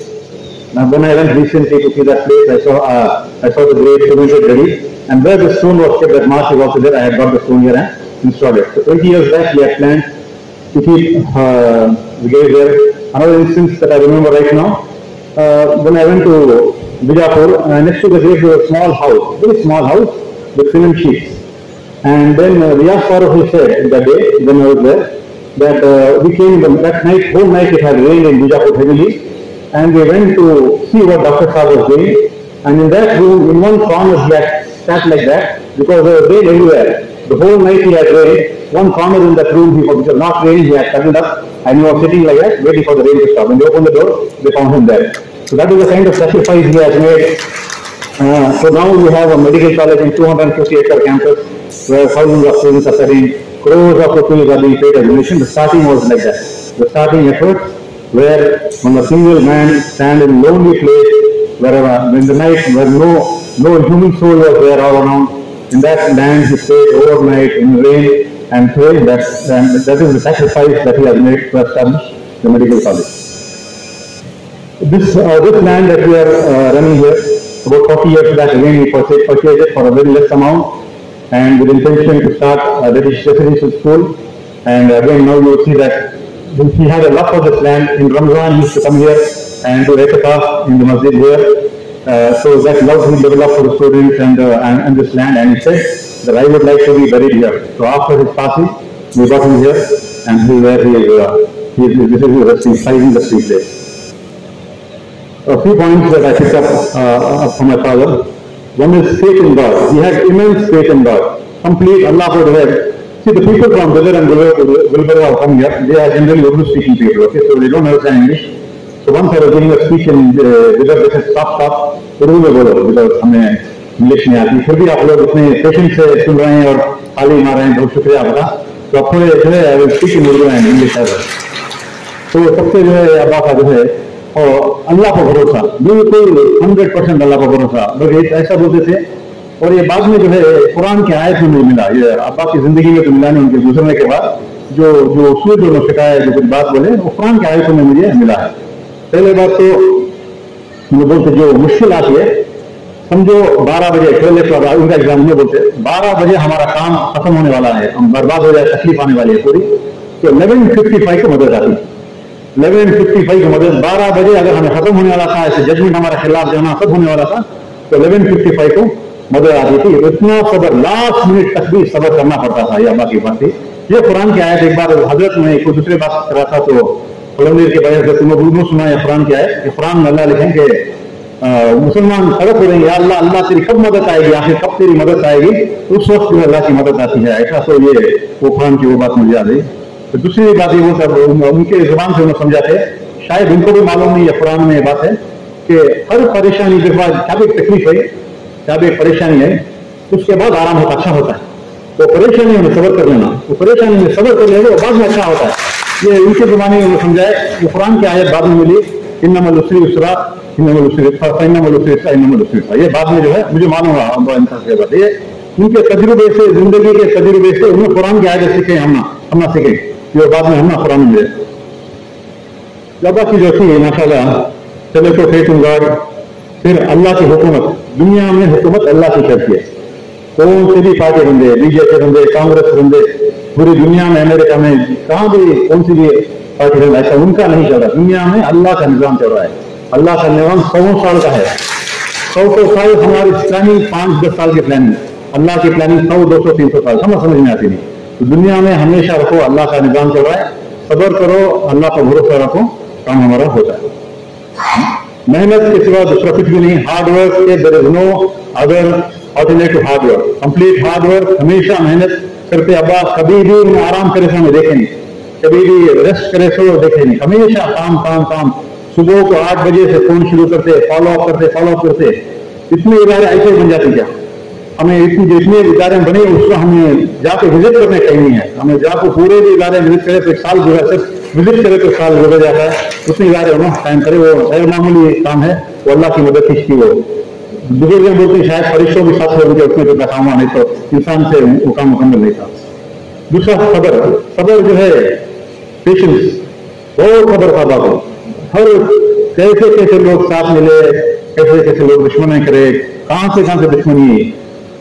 Now, when I went recently to see that place, I saw the grave cemented ready, and where the stone was kept, that mark is also there. I had got the stone here and installed it. So 20 years back, we had planned to keep the grave there. Another instance that I remember right now, when I went to Bijapur, next to the grave was a small house, very small house with cement sheets. And then Riyaz Farooq said that day, when I was there, that we came that night, whole night it had rained in Bijapur heavily, and we went to see what Dr. Saab was doing. And in that room, in one corner he had sat like that, because there was rain everywhere. The whole night he had rain. One corner in that room, which was not raining, he had cuddled up, and he was sitting like that, waiting for the rain to stop. When they opened the door, they found him there. So that is the kind of sacrifice he has made. So now we have a medical college in 250-acre campus, where thousands of students are studying, crores of rupees are being paid as donation. The starting was like that. The starting effort, where when a single man stand in a lonely place, wherever, in the night, where no human soul was there all around, in that land he stayed overnight in the rain and prayed. That is the sacrifice that he has made to establish the medical college. This land that we are running here, about 40 years back, again we purchased it for a very less amount, and with intention to start a residential school. And again, now you will see that he had a love for this land. In Ramzan, he used to come here and do itikaf in the masjid here. So that love he developed for the students and this land. And he said that I would like to be buried here. So after his passing, we got him here, and this is where this is his resting site in the street place. A few points that I picked up from my father. One is faith in God. He had immense faith in God. Complete Allah would have. See, the people from Bidar and Gulbarga come here, they are generally Urdu-speaking people, okay, so they don't understand English. So once I was giving a speech in Bidar, they said, stop, Urdu में बोलो, because हमें English नहीं आती. फिर भी आप लोग इतने पेशेंस से सुन रहे हैं और ताली मार रहे हैं, बहुत शुक्रिया आपका. तो आपको जो है, I will speak in Urdu and English as well. तो सबसे जो है अब्बा का जो है, और अल्लाह पर भरोसा, बिल्कुल 100% अल्लाह पर भरोसा. लोग ऐसा बोलते थे, और ये बाद में जो है कुरान के आयत में मुझे मिला. ये अब्बा की जिंदगी में तो मिला नहीं, उनके गुजरने के बाद जो उसूल जो सिखाया, जो कुछ बात बोले, वो कुरान के आयत में मुझे मिला है. पहले बात तो मुझे बोलते जो मुश्किल आती है, समझो 12 बजे उनका एग्जाम में बोलते 12 बजे हमारा काम खत्म होने वाला है, हम बर्बाद हो जाए, तकलीफ आने वाली है पूरी, तो 11:55 को मदद आती. 11:55 को मदद 12 बजे अगर हमें खत्म होने वाला था, ऐसे जजमेंट हमारे खिलाफ जो सब होने वाला था, तो 11:55 को मदद आती थी. इतना सबर, लास्ट मिनट तक भी सबर करना पड़ता था. ये अल्लाह की बात थी. ये कुरान की आयत, एक बार हजरत में कोई दूसरे बात कर रहा था, तो फलंदीर के वजह से तुम्हें उर्दू सुना है कुरान की आयत. कि कुरान में अल्लाह लिखें कि मुसलमान तड़प हो रहे हैं, या अल्लाह अल्लाह तेरी कब मदद आएगी, आखिर कब तेरी मदद आएगी, उस वक्त जो अल्लाह की मदद आती है. ऐसा तो ये वो कुरान की वो बात मुझे याद है. तो दूसरी बात ये वो सब उनके जुबान से उन्हें समझाते, शायद उनको भी मालूम नहीं है, कुरान में ये बात है कि हर परेशानी के बाद क्या भी तकलीफ है, क्या भी परेशानी है, उसके बाद आराम होता, अच्छा होता है. तो परेशानी में सबर कर लेना, तो परेशानी में सबर कर लेना, बाद में अच्छा होता है. ये उनके जमाने में समझाए. ये कुरान की आयत बाद में मिली, इन्नमल उसरी युसरा, इन्नमल उसरी युसरा, इन्नमल उसरी युसरा, इन्नमल उसरी युसरा. ये बाद में जो है मुझे मालूम हुआ, ये उनके तजुर्बे से, जिंदगी के तजुर्बे से उन्होंने कुरान की आयत सीखे, हम ना सीखे, ये बाद में हम ना कुरान मिले. अल्लाह की जो थी माशाल्लाह, चले तो फेथ इन गॉड. फिर अल्लाह की हुकूमत, दुनिया में हुकूमत अल्लाह की चलती है. कौन से भी पार्टी बंदे, बीजेपी बंदे, कांग्रेस बंदे, पूरी दुनिया में, अमेरिका में, कहाँ भी कौन सी भी पार्टी बंदे, ऐसा उनका नहीं चल रहा. दुनिया में अल्लाह का निजाम चल रहा है. अल्लाह का निजाम 100 साल का है. 100 साल हमारी प्लानिंग 5-10 साल की प्लानिंग, अल्लाह की प्लानिंग 100, 200, 300 साल समझ में आती नहीं. तो दुनिया में हमेशा रखो अल्लाह का निजाम चल रहा है, सबर करो, अल्लाह पर भरोसा रखो, काम हमारा होता है. मेहनत के सिवा दूसरा कुछ भी नहीं. Hard work, there is no other alternative hard work. Complete hard work, हमेशा मेहनत करते. अब्बा कभी भी आराम करे समय देखे नहीं, कभी भी रेस्ट करे सो देखे नहीं, हमेशा काम काम काम. सुबह को 8 बजे से फोन शुरू करते, फॉलो अप करते, इतने इदारे ऐसे बन जाते क्या? हमें जितने इदारे बने उसको हमें जाके विजिट करने टाइम नहीं है। हमें जाके पूरे भी इदारे विजिट करे तो एक साल गुजरा, सिर्फ विजिट करे तो साल गुजर जाता है। उतने इदारे होना टाइम करे, वो गैर मामूली काम है, वो अल्लाह की मदद की वो। बुजुर्ग बोलते हैं शायद फरिश्तों भी साथ हो गए उसमें जो काम हुआ, नहीं तो इंसान से वो काम मुकम्मल नहीं था। दूसरा सबर जो है, पेशेंस, बहुत खबर का बात हो। हर कैसे कैसे लोग साथ मिले, कैसे कैसे लोग दुश्मनी करे, कहां से दुश्मनी,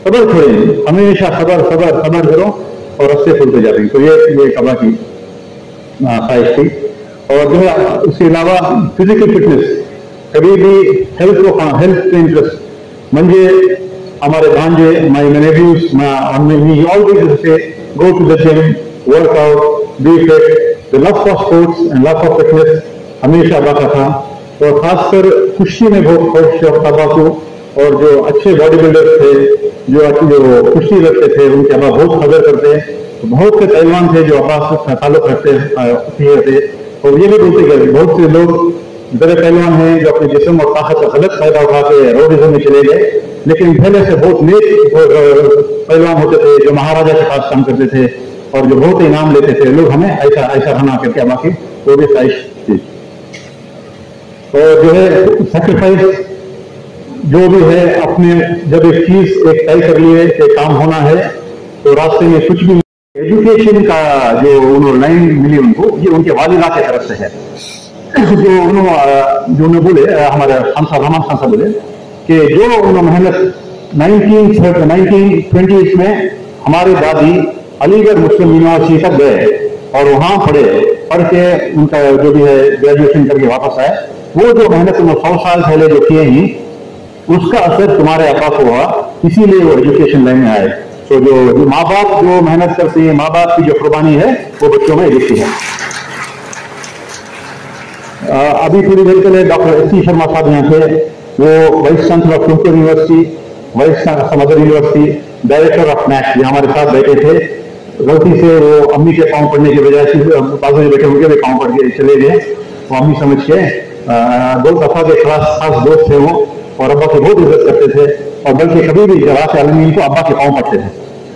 सबर छोड़े, हमेशा सबर करो और रस्ते खुलते जाते हैं। तो ये कबा की ख्वाहिश थी। और जो है उसके अलावा फिजिकल फिटनेस, कभी भी हेल्थ पे इंटरेस्ट, म्हणजे हमारे भांजे, माई nephews, always say go to the gym, workout, be fit, the love for sports and love for fitness हमेशा बाका था। और खासकर कुश्ती में बहुत शौक था बापू। और जो अच्छे बॉडी बिल्डर थे, जो कुश्ती रखते थे, उनके अब्बा बहुत कदर करते। तो बहुत से पहलवान थे जो अब्बा से ताल्लुक रखते थे। और ये भी बोलते गए बहुत से लोग बड़े पहलवान हैं जो अपने जिस्म और ताकत का गलत फायदा उठा के रोडिज्म में चले गए, लेकिन पहले से बहुत नेक पहलवान होते थे जो महाराजा के पास काम करते थे और जो बहुत इनाम लेते थे। लोग हमें ऐसा रहना करके अब्बा की वो भी ख्वाहिश थी। और जो है सेक्रीफाइस जो भी है, अपने जब एक चीज एक तय कर लिए कि काम होना है तो रास्ते में कुछ भी। एजुकेशन का जो उन्होंने लाइन मिली उनको, ये उनके वालिदा की तरफ से है। जो उन्होंने बोले, हमारे खान साहब बोले कि जो उन्होंने मेहनत 1920 में हमारे दादी अलीगढ़ मुस्लिम यूनिवर्सिटी तक गए और वहां पढ़ के उनका जो भी है ग्रेजुएशन करके वापस आए। वो जो मेहनत उन्होंने 100 साल पहले जो किए ही, उसका असर तुम्हारे अब्बा को हुआ, इसीलिए वो एजुकेशन लाइन में आए। तो जो माँ बाप जो मेहनत करते हैं, माँ बाप की जो कुर्बानी है वो बच्चों में दिखती है। अभी थोड़ी देर पहले डॉक्टर एस शर्मा साहब यहाँ थे, वो vice chancellor of Tumkur university, vice chancellor university, director of maths, ये हमारे साथ बैठे थे। गलती से वो अम्मी के पाँव पढ़ने की वजह से बाजू में बैठे उनके भी पाँव पढ़ के चले गए। वो अम्मी समझ के 2 दफा के खास दोस्त थे वो, और अब्बा की बहुत इज्जत करते थे। और बल्कि कभी भी जवाब अल-अमीन को अब्बा के पाँव पढ़ते थे।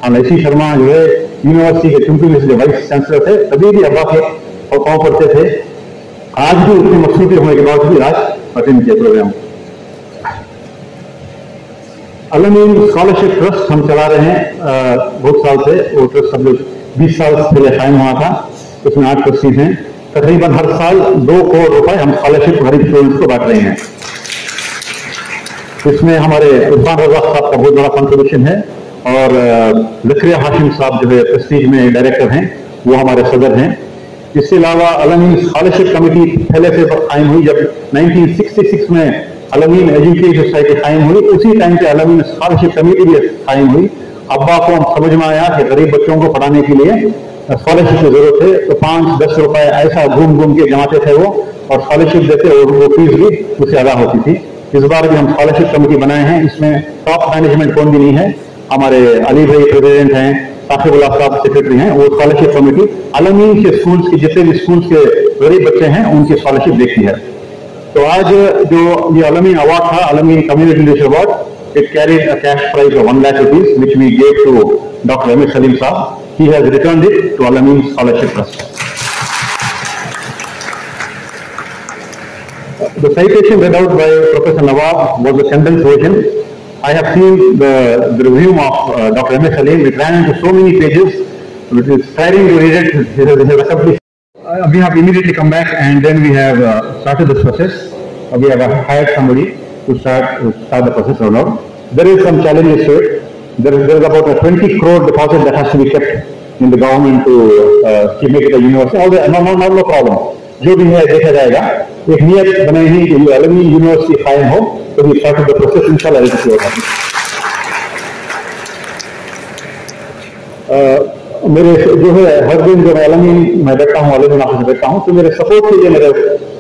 हम एस शर्मा जो है यूनिवर्सिटी के टुमकुर यूनिवर्सिटी के वाइस चांसलर थे, कभी भी अब्बा के पाँव पढ़ते थे। आज भी उतनी मसरूफी होने के बाद भी आज अटेंड किया प्रोग्राम। अल-अमीन स्कॉलरशिप ट्रस्ट हम चला रहे हैं बहुत साल से। वो ट्रस्ट सब 20 साल पहले कायम हुआ था। उसमें 8 ट्रस्टीज हैं। तकरीबन हर साल 2 करोड़ रुपए हम स्कॉलरशिप गरीब स्टूडेंट्स को बांट रहे हैं। इसमें हमारे इरफान रजा साहब का बहुत बड़ा कंट्रीब्यूशन है। और लकरिया हाशिम साहब जो है प्रेस्टीज में डायरेक्टर हैं, वो हमारे सदर हैं। इसके अलावा अल-अमीन स्कॉलरशिप कमेटी पहले से कायम हुई। जब 1966 में अल-अमीन एजुकेशन सोसाइटी कायम हुई, उसी टाइम पे अल-अमीन स्कॉलरशिप कमेटी भी कायम हुई। अब्बा को समझ में आया कि गरीब बच्चों को पढ़ाने के लिए स्कॉलरशिप की जरूरत है, तो 5-10 रुपए ऐसा घूम के जमाते थे वो, और स्कॉलरशिप देते और वो फीस भी उससे अदा होती थी। इस बार भी हम स्कॉलरशिप कमेटी बनाए हैं। इसमें टॉप मैनेजमेंट कौन भी नहीं है, हमारे अली भाई प्रेसिडेंट हैं, साकिबुल्लाह साहब सेक्रेटरी हैं। वो स्कॉलरशिप कमेटी अल-अमीन के स्कूल्स के जितने भी स्कूल्स के गरीब बच्चे हैं उनकी स्कॉलरशिप देखती है। तो आज जो ये अल-अमीन अवार्ड था, Al-Ameen community leadership award, it carried a cash prize of 1 lakh rupees, which we gave to Dr. Ahmed Saleem Saab. He has returned it to Al-Ameen Scholarship Trust. The citation read out by Professor Nawab was the condensed version. I have seen the review of Dr. Ahmed Saleem. It ran into so many pages. It is tiring to read it. We have immediately come back and then we have started this process. We have hired somebody to start the process or not. There is some challenges to it. There is about a 20 crore deposit that has to be kept in the government to make it a university. No problem. जो भी है देखा जाएगा। एक नियत बनाई है कि अल-अमीन यूनिवर्सिटी कायम हो, तो we started the process इंशाल्लाह ऐसे होगा। मेरे जो है हर दिन जो अल-अमीन मैं बैठता हूँ, अल-अमीन ऑफिस में बैठता हूँ, तो मेरे सपोर्ट के लिए मेरे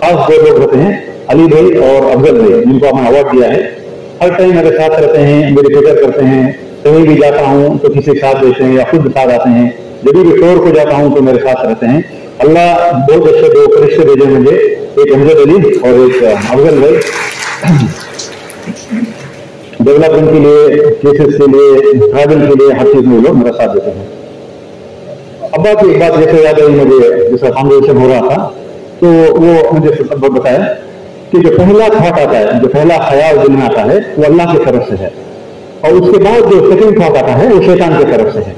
खास 2 लोग होते हैं, अली भाई और अफजल भाई, जिनको हमने अवार्ड दिया है। हर टाइम मेरे साथ रहते हैं, मेरी फिक्र करते हैं। कहीं भी जाता हूँ तो किसी के साथ देते हैं या खुद साथ आते हैं। जब भी टूर को जाता हूँ तो मेरे साथ रहते हैं। अल्लाह बहुत अच्छे दो फरिश्ते भेजे मुझे, एक हमजद अली और एक अफजल भाई, डेवलपमेंट के लिए, केसेस के लिए, ट्रैवल के लिए, हर चीज में लोग मेरा साथ देते हैं। अब्बा की एक बात जैसे याद आई मुझे, जैसा कॉन्वर्सेशन हो रहा था, तो वो मुझे सब बताया कि जो पहला थॉट आता है, जो पहला ख्याल दिल में आता है, वो अल्लाह की तरफ से है, और उसके बाद जो सेकंड थॉट आता है वो शैतान की तरफ से है।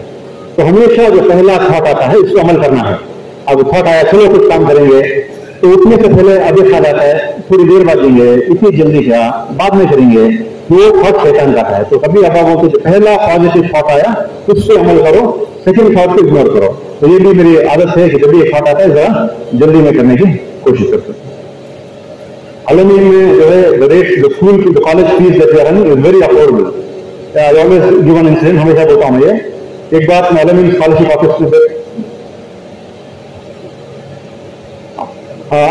तो हमेशा जो पहला थॉट आता है उसको अमल करना है। अब थॉट आया चलो कुछ काम करेंगे, तो उठने से पहले अब एक ख्याल आता है थोड़ी देर बाद देंगे, इतनी जल्दी क्या, बाद में करेंगे, वो थॉट शैतान का है। तो कभी अब आपको जो पहला पॉजिटिव थॉट आया उससे अमल करो, सेकंड थॉट को इग्नोर करो। तो ये भी मेरी आदत है कि जब भी एक थॉट आता है जरा जल्दी में करने की कोशिश करते हैं। Al-Ameen में जो है the rate, the school, the college fees that we are running is very affordable. I always give an incident, हमेशा बोलता हूँ ये। एक बार मैं Al-Ameen स्कॉलरशिप ऑफिस में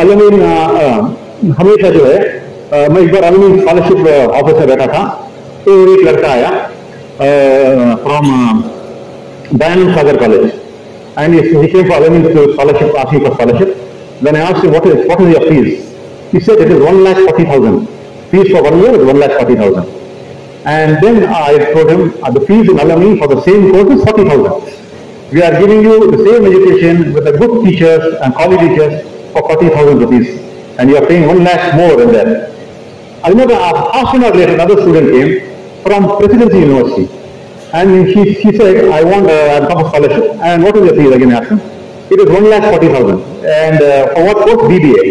Al-Ameen हमेशा जो है मैं एक बार Al-Ameen स्कॉलरशिप ऑफिस में बैठा था, तो एक लड़का आया from Dayanand Sagar College, and he came for Al-Ameen scholarship, asking for scholarship. Then I asked him what is your fees. He said it is 1,40,000. Fees for 1 year is 1,40,000. And then I told him the fees in Al-Ameen for the same course is 40,000. We are giving you the same education with the good teachers and quality teachers for 40,000 rupees, and you are paying 1 lakh more than that. I remember half an hour later another student came from Presidency University, and she said, I want a scholarship. And what is your fees again? I asked him. It is 1,40,000. And for what course? BBA.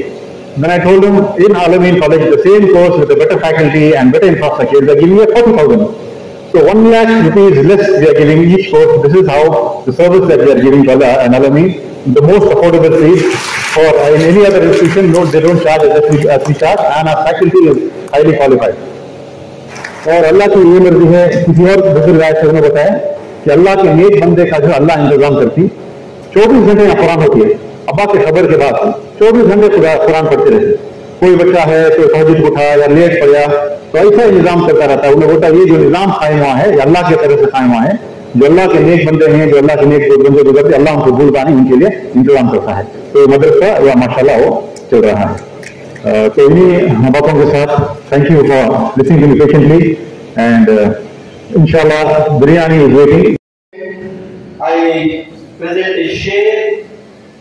Then I told him in Al-Ameen College, the same course with a better faculty and better infrastructure, they are giving you 40,000. So 1 lakh rupees less we are giving each course. This is how the service that we are giving to Al-Ameen, the most affordable fees. For in any other institution, no, they don't charge as we charge, and our faculty is highly qualified. और अल्लाह की ये मर्जी है, किसी और बुजुर्ग राय से उन्होंने बताया कि अल्लाह के नेक बंदे का जो अल्लाह इंतजाम करती, 24 घंटे यहाँ कुरान होती है। अब्बा के खबर के बाद 24 घंटे कुरान पढ़ते रहते। कोई बच्चा है तो तहज्जुद उठा या लेट पड़ा, तो ऐसा ही निजाम करता रहता है। उन्हें बोलता ये जो निजाम कायम हुआ है, ये अल्लाह की तरफ से कायम हुआ है। जो अल्लाह के नेक बंदे हैं, जो अल्लाह के नेक बंदे गुजरते, अल्लाह उनको भूलता नहीं, उनके लिए इंतजाम करता है। तो मदरसा या माशाल्लाह वो चल रहा है। तो इन्हीं बातों के साथ thank you for listening to me patiently, and इंशाल्लाह biryani is waiting. I present a share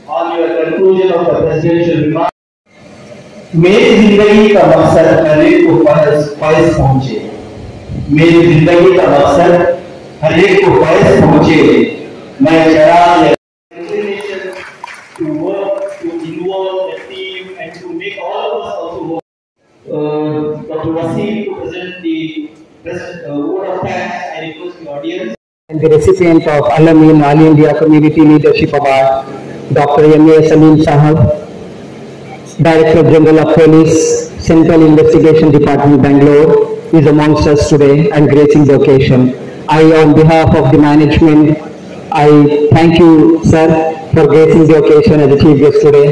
on your conclusion of the presidential remarks. मेरी जिंदगी का मकसद हर एक को फैज़ पहुंचे। मेरी जिंदगी का मकसद हर एक को फैज़ पहुंचे। मैं चराग to work, to involve the team, and to make all of us also work. Dr. Wasim to present the word of thanks and request the audience. And the recipient of Al-Ameen All India Community Leadership Award, Dr. M.A. Saleem Sahab, Director General of Police, Central Investigation Department, Bangalore, is amongst us today and gracing the occasion. I, on behalf of the management, I thank you, sir, for gracing the occasion as a chief guest today.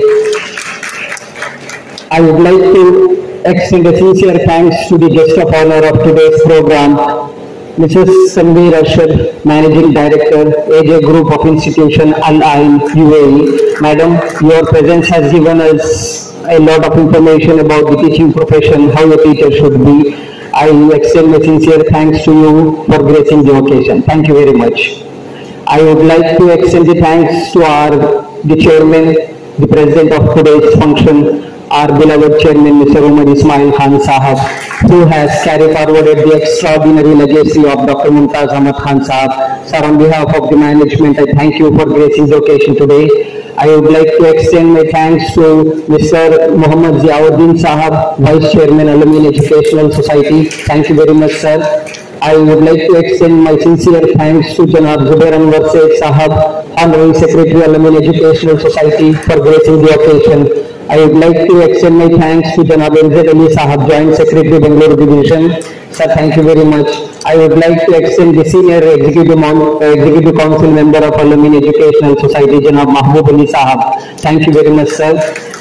I would like to extend a sincere thanks to the guest of honor of today's program, Mrs. Tanveer Arshad, Managing Director, AJ Group of Institution, Al-Ameen, UAE. Madam, your presence has given us a lot of information about the teaching profession, how a teacher should be. I extend my sincere thanks to you for gracing the occasion. Thank you very much. I would like to extend the thanks to the chairman, the president of today's function, our beloved chairman, Mr. Umar Ismail Khan Sahab, who has carried forward the extraordinary legacy of Dr. Mumtaz Ahmed Khan Sahab. Sir, on behalf of the management, I thank you for gracing the occasion today. I would like to extend my thanks to Mr. Muhammad Ziauddin Sahab, Vice Chairman, Al-Ameen Educational Society. Thank you very much, sir. I would like to extend my sincere thanks to Janab Zubair Anwar Sheikh Sahab, Honorary Secretary, Al-Ameen Educational Society, for gracing the occasion. I would like to extend my thanks to Janab MZ Ali Sahab, Joint Secretary, Bangalore Division. Sir, thank you very much. I would like to extend the Senior Executive Council Member of Al-Ameen Educational Society, Janab Mahbub Ali Sahab. Thank you very much, sir.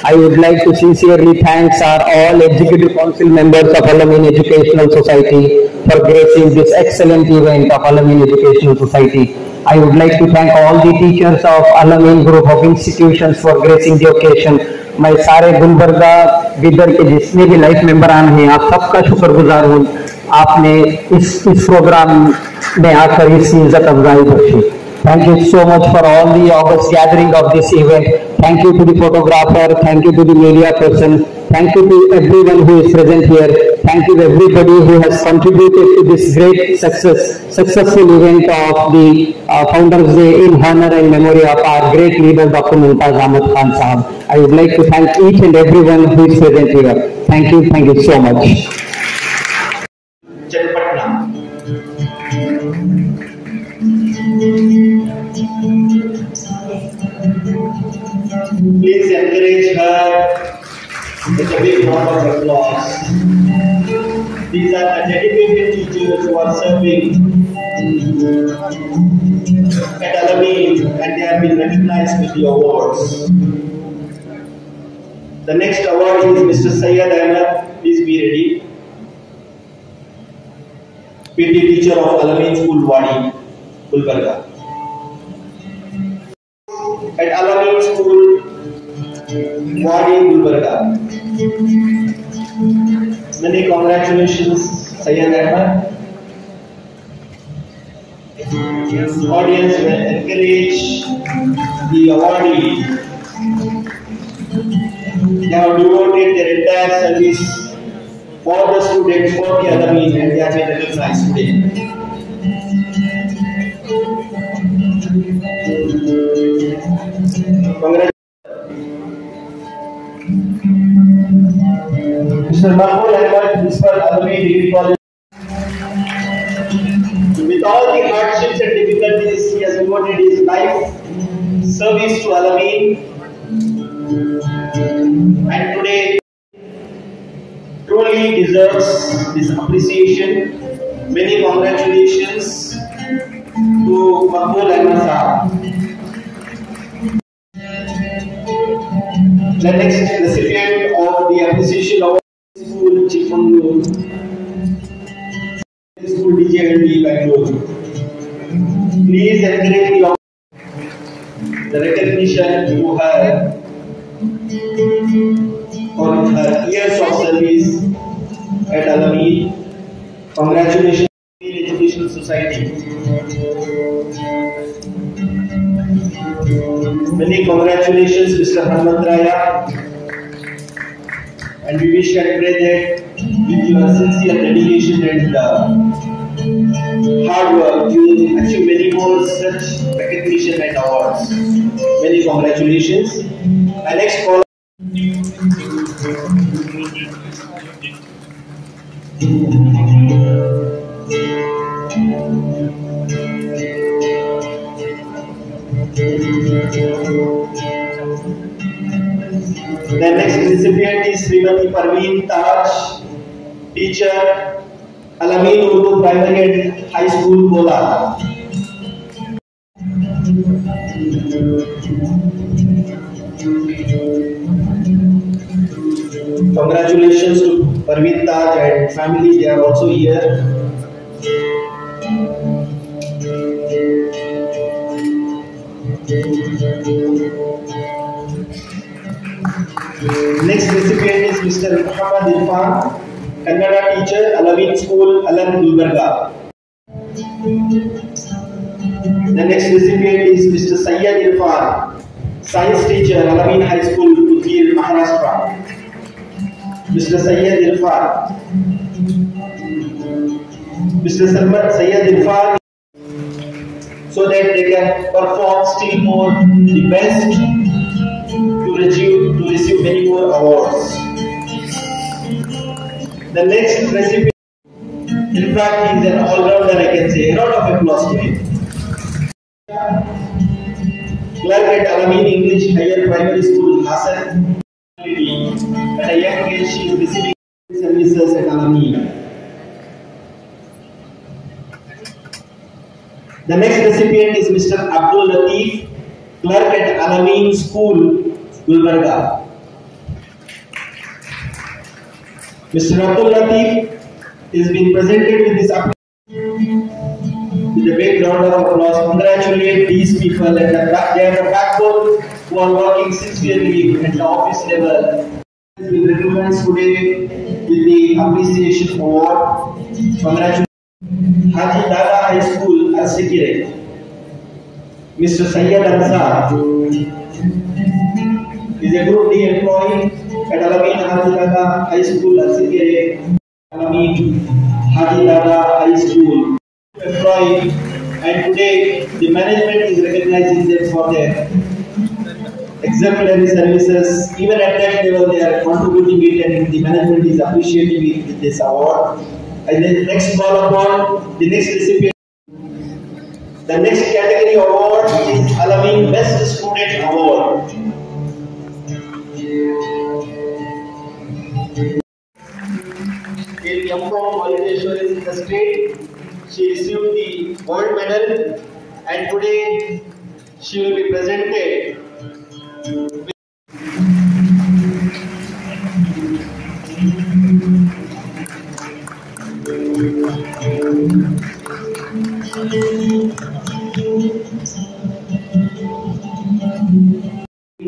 I would like to sincerely thank all Executive Council members of Al-Ameen Educational Society for gracing this excellent event of Al-Ameen Educational Society. I would like to thank all the teachers of Al-Ameen group of institutions for gracing the occasion. मैं सारे गुलबर्गा बिदर के जितने भी life मेंबरान हैं आप सबका शुक्रगुजार हूँ आपने इस प्रोग्राम में आकर इस इज्जत अफजाई Bakshi. Thank you so much for all the august gathering of this event. Thank you to the photographer. Thank you to the media person. Thank you to everyone who is present here. Thank you to everybody who has contributed to this great successful event of the Founders Day in honor and memory of our great leader, Dr. Mumtaz Ahmed Khan Sahab. I would like to thank each and everyone who is present here. Thank you so much. Please encourage her with a big round of applause. These are the dedicated teachers who are serving at Al-Ameen and they have been recognized with the awards. The next award is Mr. Syed Ahmed. Please be ready. PT teacher of Al-Ameen School, Wadi, Gulbarga. At Al-Ameen School, Wadi, Gulbarga. Many congratulations, Syed Ahmed. Audience will encourage the awardee. They have devoted their entire service for the students, for the Al-Ameen, and they have been recognized today. Congratulations. Mr. Mahmoud Ahmed, Principal, Al-Ameen Degree College. With all the hardships and difficulties, he has devoted his life service to Al-Ameen. And today truly deserves this appreciation. Many congratulations to Mahmoud Ahmed Sahab. The next recipient of the appreciation award is School Chipangu, School DJLD Bangalore. Please encourage the recognition to her for her years of service at Al-Ameen. Congratulations to the Educational Society. Many congratulations, Mr. Ahmed Raya, and we wish and pray that with your sincere dedication and hard work, you will achieve many more such recognition and awards. Many congratulations. My next call. The next recipient is Srimati Parveen Taj, teacher, Al-Ameen Urdu Primary and High School, Bola. Congratulations to Parveen Taj and family, they are also here. Next recipient is Mr. Muhammad Irfan, Kannada teacher, Al-Ameen School, Alan, Gulbarga. The next recipient is Mr. Syed Irfan, science teacher, Al-Ameen High School, Udgir, Maharashtra. Mr. Syed Irfan. Mr. Syed Irfan, so that they can perform still more the best to receive many more awards. The next recipient, in fact, he is an all-rounder, I can say. A lot of applause to him. Clerk at Al-Ameen English Higher Primary School, Hassan. At a young age, she is receiving services at Al-Ameen. The next recipient is Mr. Abdul Latif, clerk at Al-Ameen School, Gulbarga. Mr. Abdul Latif has been presented with this with the background. round of applause. Congratulate these people, and they are the backbone who are working sincerely at the office level. We recognize today with the appreciation award. Congratulations. Haji Dada High School, Arshad. Mr. Sayyid Ansar is a Group D employee at Al-Ameen Haji Dada High School, Arshad. Al-Ameen Haji Dada High School employee, and today the management is recognizing them for their exemplary services. Even at that level, they are contributing it, and the management is appreciating it with this award. And then next call upon the next recipient. The next category award is Al-Ameen Best Student Award. In M.Com Quality Assurance in the state, she received the gold medal, and today she will be presented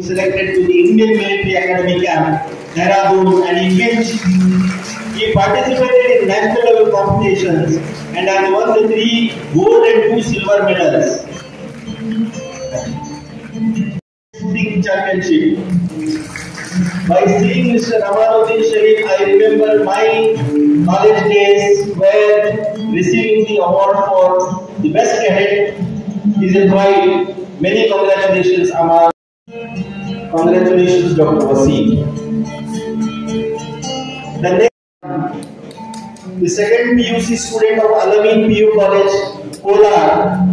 selected to the Indian Military Academy Camp, Dehradun, and in which he participated in national level competitions and has won the 3 gold and 2 silver medals. Shooting championship. By seeing Mr. Amanuddin Sharif, I remember my college days where receiving the award for the best cadet is a pride. Many congratulations, Amar. Congratulations, Dr. Wasim. The second PUC student of Al-Ameen PU College, Kolar.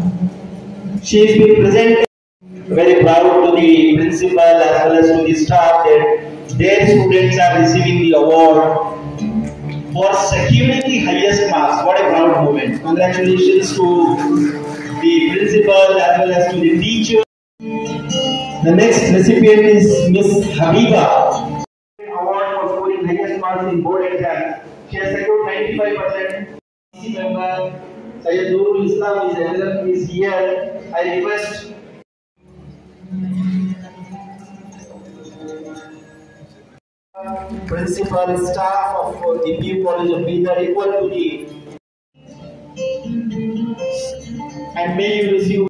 She has been presented. Very proud to the principal as well as to the staff that their students are receiving the award for securing the highest marks. What a proud moment. Congratulations to the principal as well as to the teacher. The next recipient is Miss Habiba. Award for scoring highest marks in board exams. She has secured 95%. Member Sayyid Nurul Islam is here. I request principal staff of the PU College of Bidar equal to the, and may you receive.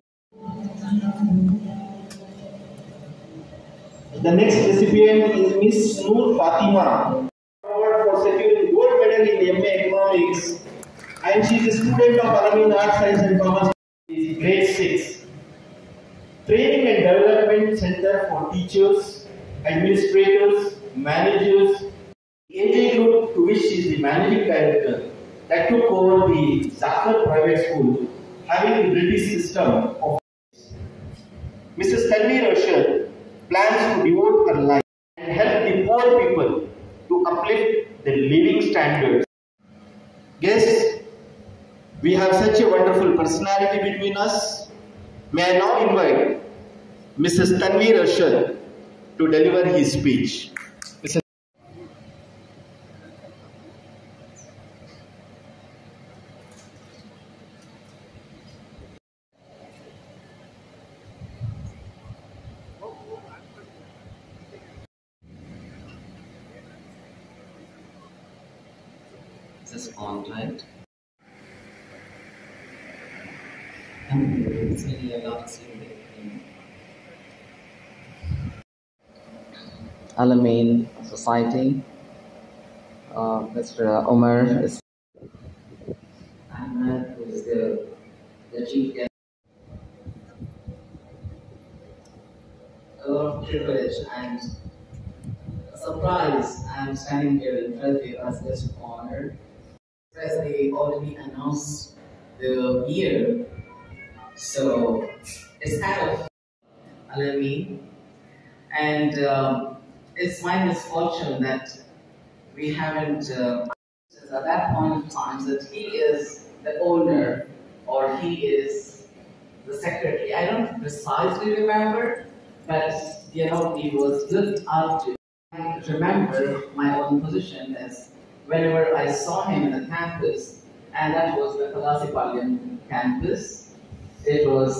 The next recipient is Miss Noor Fatima, award for securing gold medal in MA Economics, and she is a student of Al-Ameen Arts, Science and Commerce, grade 6. Training and Development Center for Teachers, Administrators, Managers, AJ Group, to which she is the Managing Director, that took over the Zakhar Private School, having the British system of. Mrs. Tanveer Arshad plans to devote her life and help the poor people to uplift their living standards. Guests, we have such a wonderful personality between us. May I now invite Mrs. Tanveer Arshad to deliver his speech. Is this on, right? It's really a lot to see. Al-Ameen Society, Mr. Umar is Ahmed, who is the chief guest. A lot of privilege and surprise. I'm standing here in front of you as guest of honor. As they already announced the year, so it's kind of Al-Ameen, and it's my misfortune that we haven't at that point of time that he is the owner or he is the secretary. I don't precisely remember, but he was looked up to. I remember my own position as whenever I saw him in the campus, and that was the Kalasipalyan campus. it was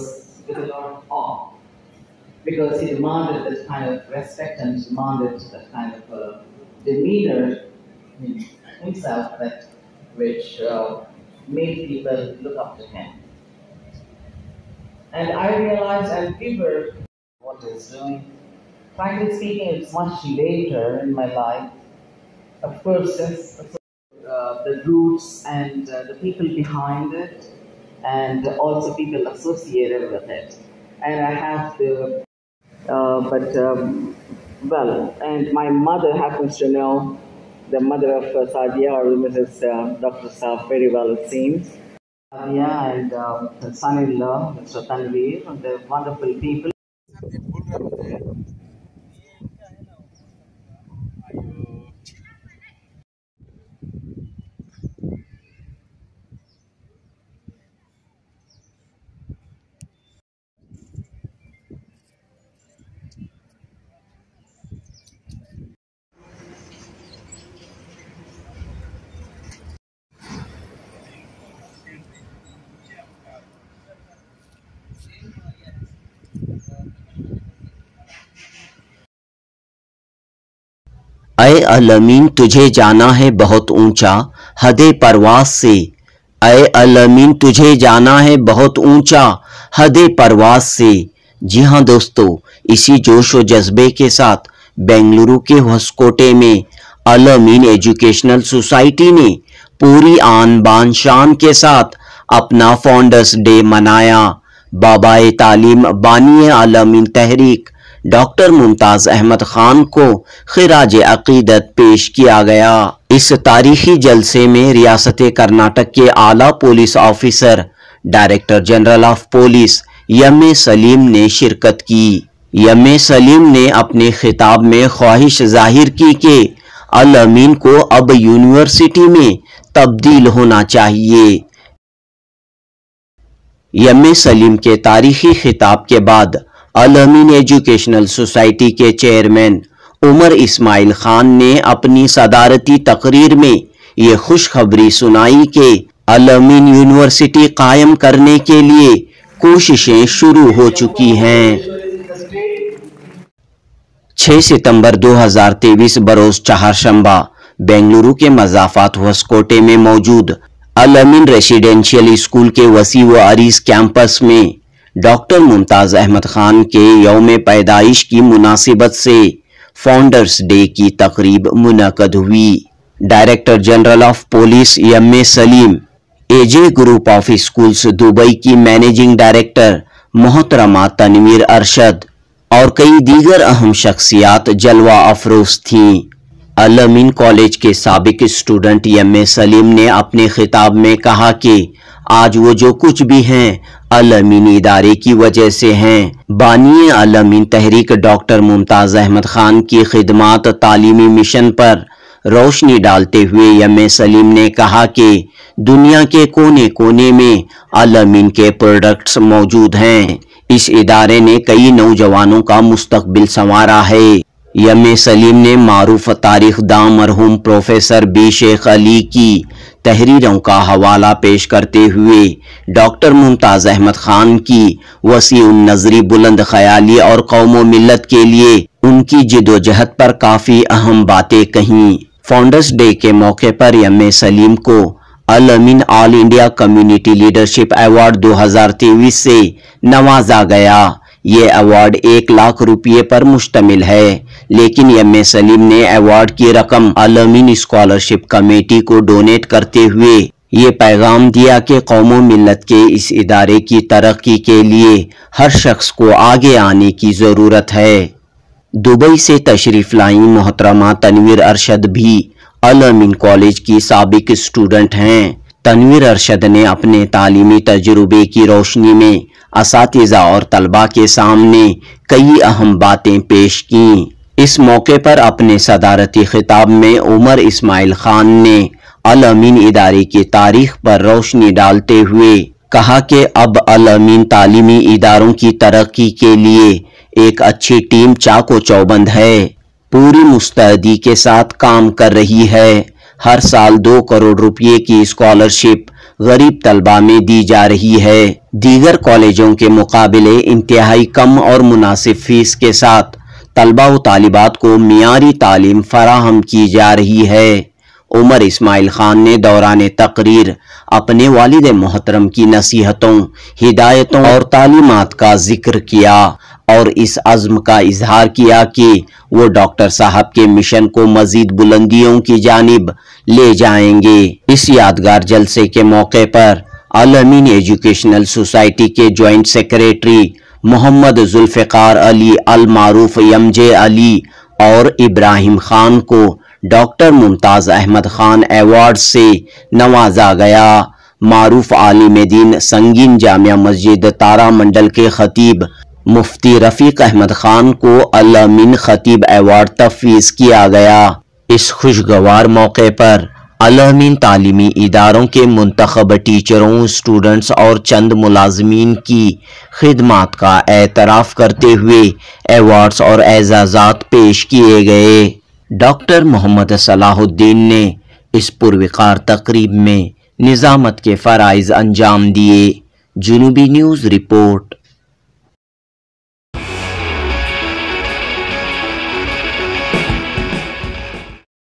with a lot of awe, because he demanded that kind of respect and demanded that kind of demeanor in himself that which made people look up to him. And I realized, and we were what he's doing. Frankly speaking, it's much later in my life. Of course, since the roots and the people behind it, and also people associated with it. And I have the, well, and my mother happens to know the mother of Sadia, or Mrs. Dr. Saab, very well, it seems. Sadia and her son-in-law, Mr. Tanveer, and they're wonderful people. ऐ अल-अमीन तुझे जाना है बहुत ऊंचा हदे परवास से। ऐ अल-अमीन तुझे जाना है बहुत ऊंचा हदे परवास से। जी हाँ दोस्तों, इसी जोश व जज्बे के साथ बेंगलुरु के होसकोटे में अल-अमीन एजुकेशनल सोसाइटी ने पूरी आन बान शान के साथ अपना फाउंडर्स डे मनाया। बाबाए तालीम बानी अल-अमीन तहरीक डॉक्टर मुमताज अहमद खान को खिराज अकीदत पेश किया गया। इस तारीखी जलसे में रियासत कर्नाटक के आला police officer director general of police M Salim ने शिरकत की। एम सलीम ने अपने खिताब में ख्वाहिश जाहिर की कि अल-अमीन को अब यूनिवर्सिटी में तब्दील होना चाहिए। एम सलीम के तारीखी खिताब के बाद अल-अमीन एजुकेशनल सोसाइटी के चेयरमैन उमर इस्माइल खान ने अपनी सदारती तकरीर में ये खुशखबरी सुनाई कि अल-अमीन यूनिवर्सिटी कायम करने के लिए कोशिशें शुरू हो चुकी हैं। 6 सितंबर 2023 बरोज चारशंबा बेंगलुरु के मज़ाफात होसकोटे में मौजूद अल-अमीन रेसिडेंशियल स्कूल के वसी व अरीज कैंपस में डॉक्टर मुमताज अहमद खान के यौम पैदाइश की मुनासिबत से फाउंडर्स डे की तकरीब मुनक़द हुई। Director general of police M Salim, AJ group of schools Dubai की मैनेजिंग डायरेक्टर मोहतरमा तनवीर अरशद और कई दीगर अहम शख्सियात जलवा अफरोज थीं। अल-अमीन कॉलेज के साबिक स्टूडेंट एम सलीम ने अपने खिताब में कहा कि आज वो जो कुछ भी हैं अल-अमीन इदारे की वजह से हैं। बानी अल-अमीन तहरीक डॉक्टर मुमताज अहमद खान की खिदमात तालीमी मिशन पर रोशनी डालते हुए एम सलीम ने कहा कि दुनिया के कोने कोने में अल-अमीन के प्रोडक्ट्स मौजूद हैं। इस इदारे ने कई नौजवानों का मुस्तकबिल संवारा है। एम सलीम ने मारूफ तारीख दां मरहूम प्रोफेसर बी शेख अली की तहरीरों का हवाला पेश करते हुए डॉक्टर मुमताज अहमद खान की वसी नजरी बुलंद ख्याली और कौम मिल्लत के लिए उनकी जिदोजहद पर काफी अहम बातें कहीं। फाउंडर्स डे के मौके पर एम सलीम को Al-Ameen all India community leadership award 2023 से नवाजा गया। ये अवार्ड 1 लाख रुपये पर मुश्तमिल है, लेकिन एम सलीम ने अवार्ड की रकम अल-अमीन स्कॉलरशिप कमेटी को डोनेट करते हुए ये पैगाम दिया कि कौमों मिल्लत के इस इदारे की तरक्की के लिए हर शख्स को आगे आने की जरूरत है। दुबई से तशरीफ लाई मोहतरमा तनवीर अरशद भी अल-अमीन कॉलेज की साबिक स्टूडेंट हैं। तनवीर अरशद ने अपने तालीमी तजुर्बे की रोशनी में असातिज़ा और तलबा के सामने कई अहम बातें पेश की। इस मौके पर अपने सदारती खिताब में उमर इस्माइल खान ने अल-अमीन इदारे की तारीख पर रोशनी डालते हुए कहा कि अब अल-अमीन तालीमी इदारों की तरक्की के लिए एक अच्छी टीम चाको चौबंद है, पूरी मुस्तैदी के साथ काम कर रही है। हर साल 2 करोड़ रुपये की स्कॉलरशिप गरीब तलबा में दी जा रही है। दीगर कॉलेजों के मुकाबले इंतहाई कम और मुनासिब फीस के साथ तलबा व तालिबात को मियारी तालीम फराहम की जा रही है। उमर इस्माइल खान ने दौरान तकरीर अपने वालिद मोहतरम की नसीहतों, हिदायतों और तालीमात का जिक्र किया और इस अज़्म का इजहार किया कि वो डॉक्टर साहब के मिशन को मजीद बुलंदियों की जानिब ले जाएंगे। इस यादगार जलसे के मौके पर अल-अमीन एजुकेशनल सोसाइटी के ज्वाइंट सेक्रेटरी मोहम्मद जुल्फ़िकार अली अल मारूफ यमजे अली और इब्राहिम खान को डॉक्टर मुमताज अहमद खान अवार्ड से नवाजा गया। मारूफ आलिम दीन संगीन जामिया मस्जिद तारा मंडल के खतीब मुफ्ती रफीक अहमद खान को अल-अमीन खतीब अवार्ड तफवीज़ किया गया। इस खुशगवार मौके पर अल-अमीन तालीमी इदारों के मुंतखब टीचरों, स्टूडेंट्स और चंद मुलाजमीन की खिदमात का एतराफ़ करते हुए अवार्ड्स और एजाज़ात पेश किए गए। डॉक्टर मोहम्मद सलाहुद्दीन ने इस पुरवकार तकरीब में निज़ामत के फ़राइज़ अंजाम दिए। जुनूबी न्यूज़ रिपोर्ट।